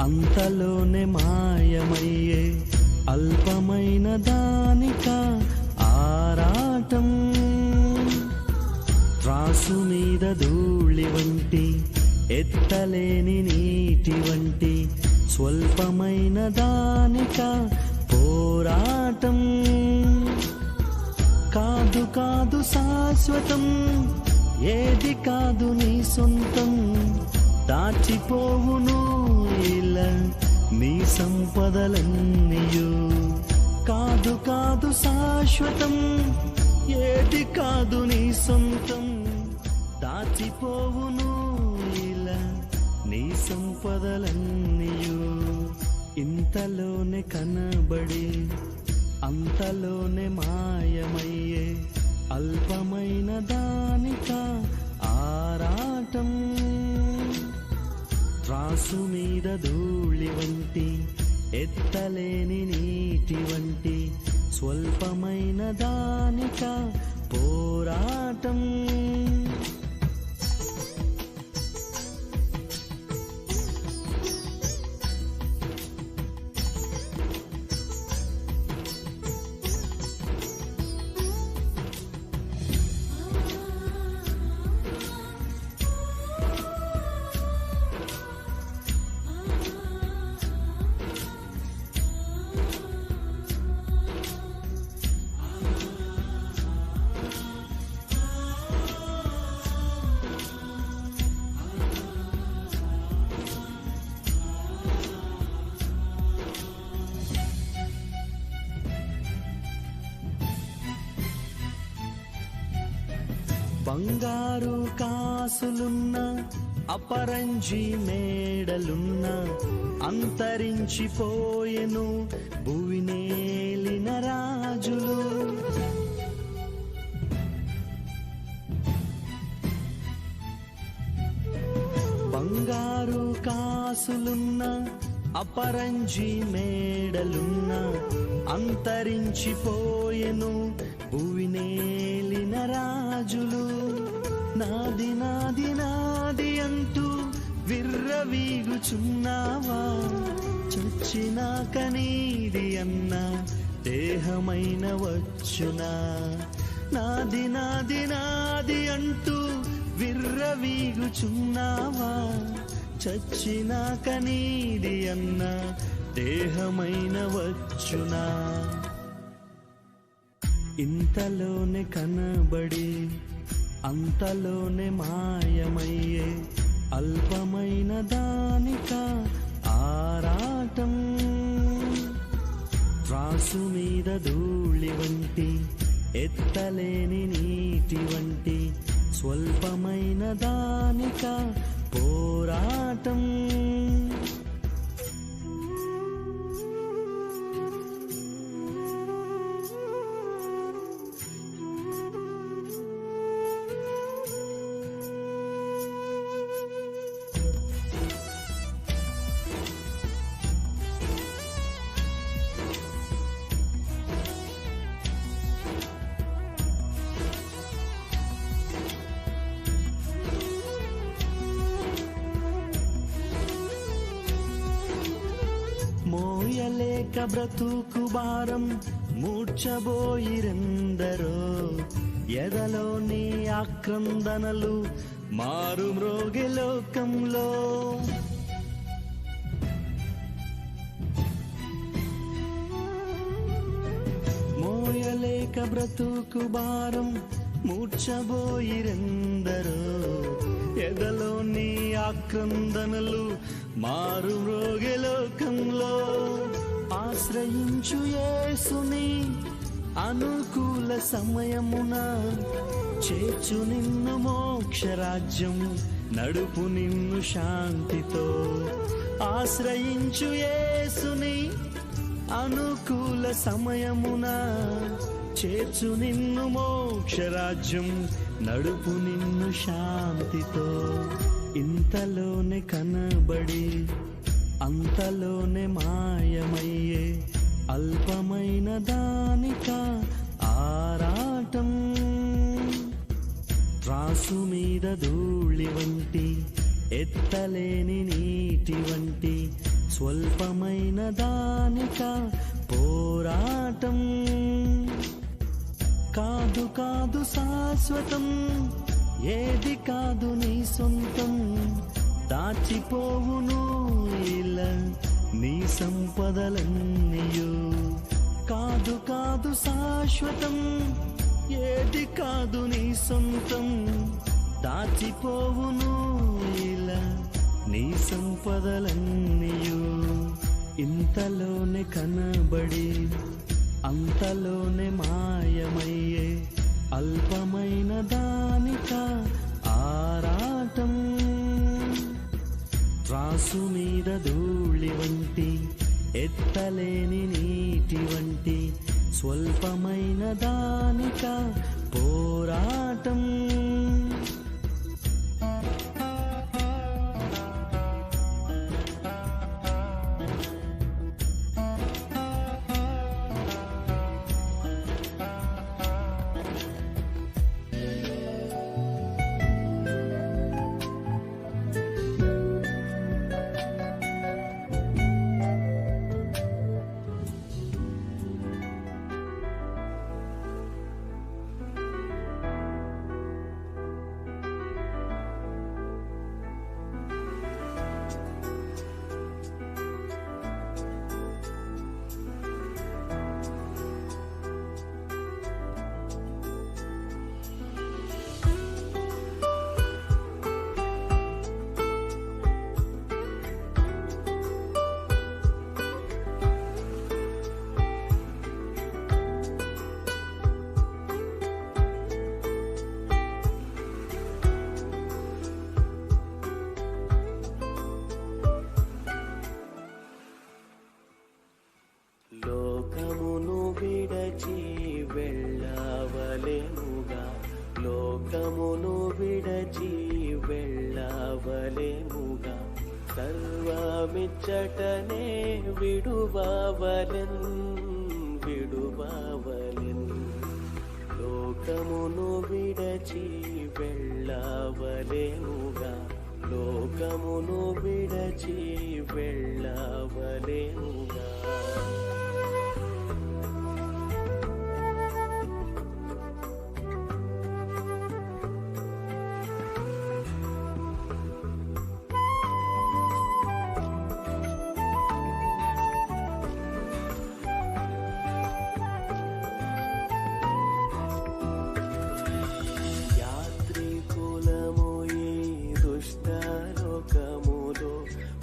అంతలోనే మాయమయ్యే అల్పమైన దానిక ఆరాటం. త్రాసు మీద ధూళి వంటి ఎత్తలేని నీటి వంటి స్వల్పమైన దానిక పోరాటం. కాదు కాదు శాశ్వతం, ఏది కాదు నీ సొంతం. దాచిపోవును ఇలా నీ సంపదలన్నీయు. కాదు కాదు శాశ్వతం, ఏది కాదు నీ సొంతం. దాచిపోవును ఇలా నీ సంపదలన్నీయు. ఇంతలోనే కనబడి అంతలోనే మాయమయ్యే అల్పమైన దానిక ఆరాటం. త్రాసు మీద ధూళి వంటి ఎత్తలేని నీటి వంటి స్వల్పమైన దానిక పోరాటం. బంగారు కాసులున్న అపరంజి మేడలున్న అంతరించిపోయెను భువినేలిన రాజులు. బంగారు కాసులున్న అపరంజి మేడలున్న అంతరించిపోయెను భువినేలిన రాజులు. నాది నాది నాది అంటూ విర్రవీగుచున్నావా? చచ్చినాక నీది అన్న దేహమైన వచ్చునా? నాది నాది నాది అంటూ విర్రవీగుచున్నావా? చచ్చినాక నీది అన్న దేహమైన వచ్చునా? ఇంతలోనే కనబడి అంతలోనే మాయమయ్యే అల్పమైన దానిక ఆరాటం. త్రాసు మీద ధూళి వంటి ఎత్తలేని నీటి వంటి స్వల్పమైన దానిక పోరాటం. మోయలేక బ్రతుకు భారం మూర్ఛబోయిరెందరో. ఎదలోని ఆక్రందనలు మారు మ్రోగే లోకంలో. మోయలేక బ్రతుకు భారం మూర్ఛబోయిరెందరో. ఎదలోని ఆక్రందనలు మారు మ్రోగే లోకంలో. ఆశ్రయించు యేసుని అనుకూల సమయమున చేర్చు నిన్ను మోక్షరాజ్యం, నడుపు నిన్ను శాంతితో. ఆశ్రయించు యేసుని అనుకూల సమయమున చేర్చు నిన్ను మోక్షరాజ్యం, నడుపు నిన్ను శాంతితో. ఇంతలోనే కనబడి అంతలోనే మాయమయ్యే అల్పమైన దానిక ఆరాటం. త్రాసు మీద ధూళి వంటి ఎత్తలేని నీటి వంటి స్వల్పమైన దానిక పోరాటం. కాదు కాదు శాశ్వతం, ఏది కాదు నీ సొంతం. దాచిపోవును ఇలా నీ సంపదలన్నీయు. కాదు కాదు శాశ్వతం, ఏది కాదు నీ సొంతం. దాచిపోవును ఇలా నీ సంపదలన్నీయు. ఇంతలోనే కనబడి అంతలోనే మాయమయ్యే అల్పమైన దానిక ఆరాటం. త్రాసు మీద ధూళి వంటి ఎత్తలేని నీటి వంటి స్వల్పమైన దానిక పోరాటం. లోకమును విడచి వెళ్ళవలెనుగా, లోకమును విడచి వెళ్ళవలెనుగా. సర్వమిచ్చటనే విడువవలెన్ విడువవలెన్. లోకమును విడచి వెళ్ళవలెనుగా, లోకమును విడచి వెళ్ళవలెనుగా.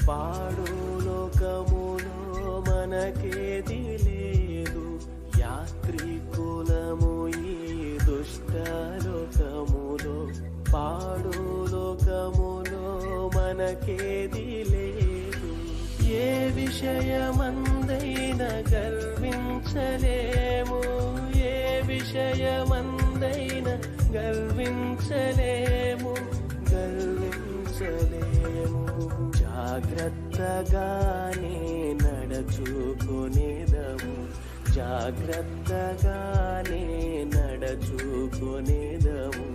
పాడు లోకములో మనకేది లేదు. యాత్రికులము ఈ దుష్ట లోకములో, పాడు లోకములో మనకేది లేదు. ఏ విషయమందైనా గర్వించలేము, ఏ విషయమందైనా గర్వించలేము, గర్వించలేము. జాగ్రత్తగానే నడచుకొనేదము, జాగ్రత్తగానే నడచుకొనేదము.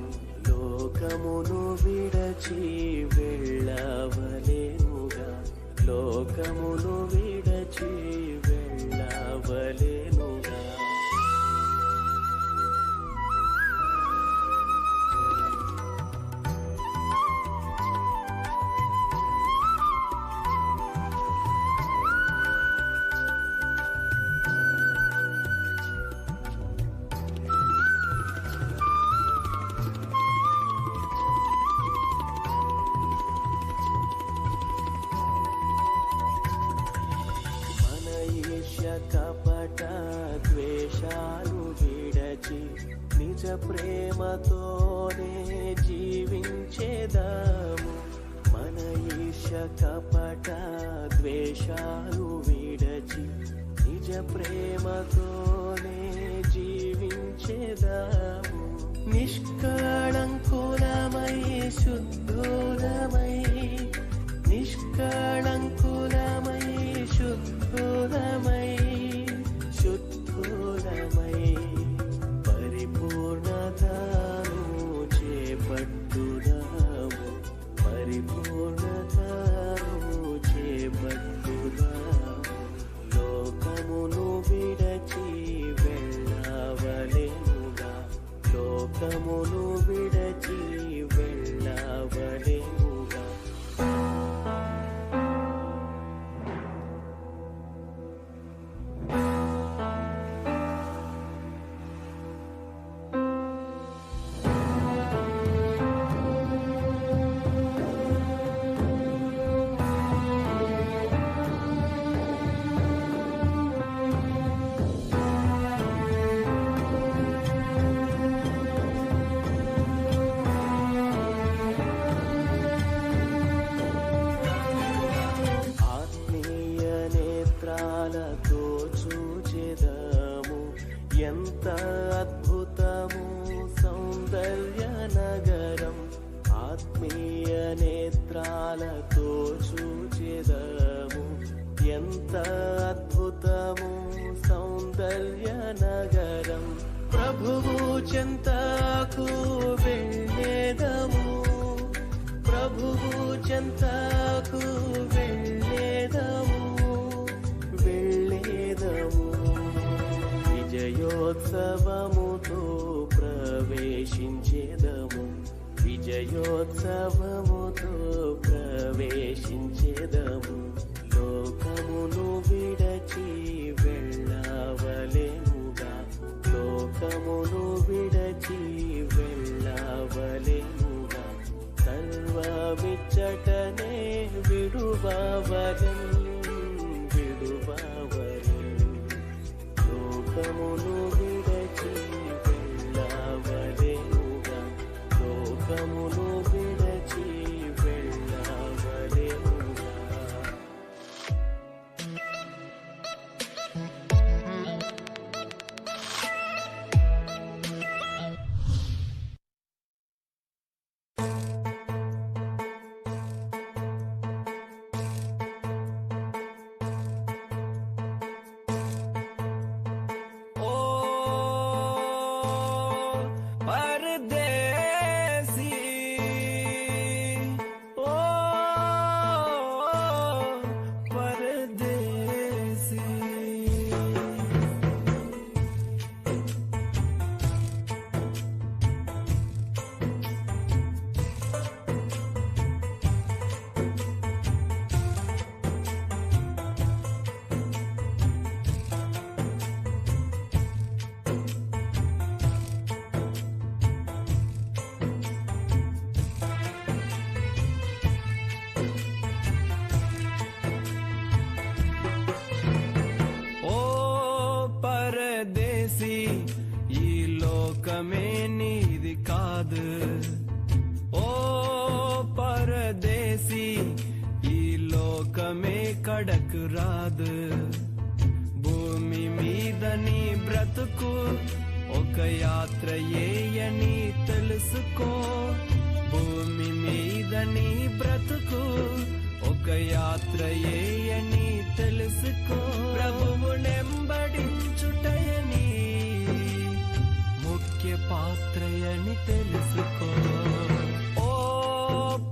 లోకమును విడచి వెళ్ళవలెనుగా, లోకమును విడచి వెళ్ళవలెనుగా. కపట ద్వేషాలు విడచి నిజ ప్రేమతోనే జీవించేదాము. మన ఈశ కపట ద్వేషాలు విడచి నిజ ప్రేమతోనే జీవించేదాము. నిష్కళంకులమై శుద్ధులమై, నిష్కళంకులమై శుద్ధులమై, శుద్ధులమై పరిపూర్ణతను చేపట్టుదాము, పరిపూర్ణ లోకమును విడచి వెళ్ళవలెనుగా. ఎంత అద్భుతము సౌందర్య నగరం, ఆత్మీయ నేత్రాలతో చూచెదము. ఎంత అద్భుతము సౌందర్య నగరం, ప్రభువు చెంతకు వెళ్ళేదము, ప్రభువు చెంతకు వెళ్ళేదము, వెళ్ళేదము. విజయోత్సవముతో ప్రవేశించేదము, విజయోత్సవముతో ప్రవేశించేదము. లోకమును విడచి వెళ్ళవలెనుగా, లోకమును విడచి వెళ్ళవలెనుగా. సర్వమిచ్చటనే విడువవలెను, విడువవలెను. లోకమును విడచి వెళ్ళవలెనుగా, లోకమును విడచి వెళ్ళవలెనుగా.
ఈ లోకమే నీది కాదు, ఓ పరదేశీ ఈ లోకమే కడకు రాదు. భూమి మీద నీ బ్రతుకు ఒక యాత్ర ఏయని తెలుసుకో, భూమి మీద నీ బ్రతుకు ఒక యాత్ర ఏయని తెలుసుకో. ప్రభువు నెంబడించుటయని ముఖ్య పాత్రయని తెలుసుకో. ఓ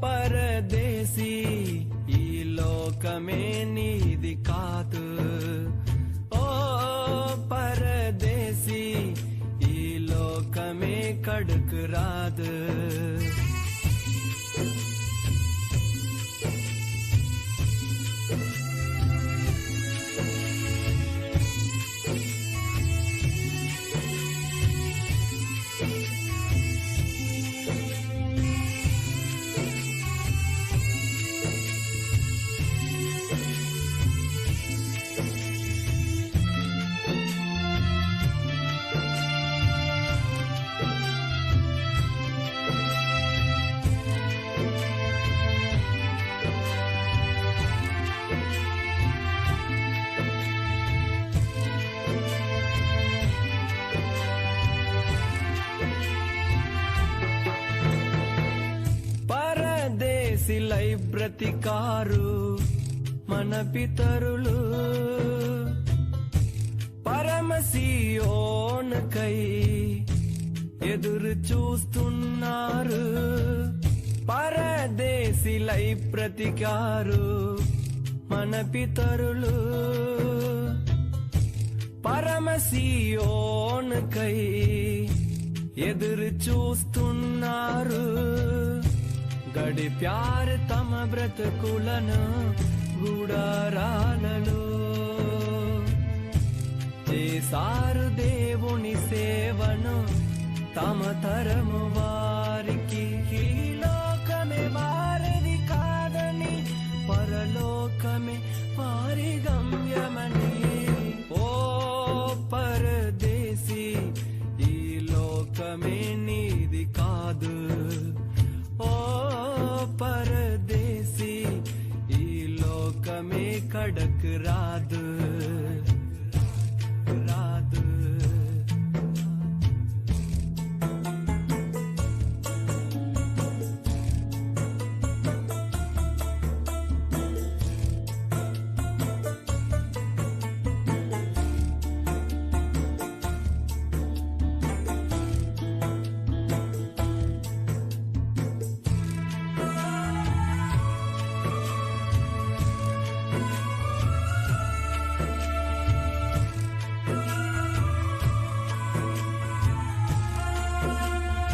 పరదేశీ ఈ లోకమే నీది కాదు, ఓ పరదేశీ ఈ లోకమే కడుకు రాదు. పరదేశిలై బ్రతికారు మన పితరులు, పరమసియోనుకై ఎదురు చూస్తున్నారు. పరదేశిలై బ్రతికారు మన పితరులు, పరమసియోనుకై ఎదురు చూస్తున్నారు. గడిప్యారు తమ బ్రతుకులను గుడారాలలో, చేసారు దేవుని సేవను తమ తరము వారికి. ఈ లోకమే వారిది కాదని, పరలోకమే వారి గమ్యమని. ఓ పరదేశీ, ఈ లోకమే నీది కాదు. ఓ పరదేశీ, ఈ లోకమే కడకు రాదు.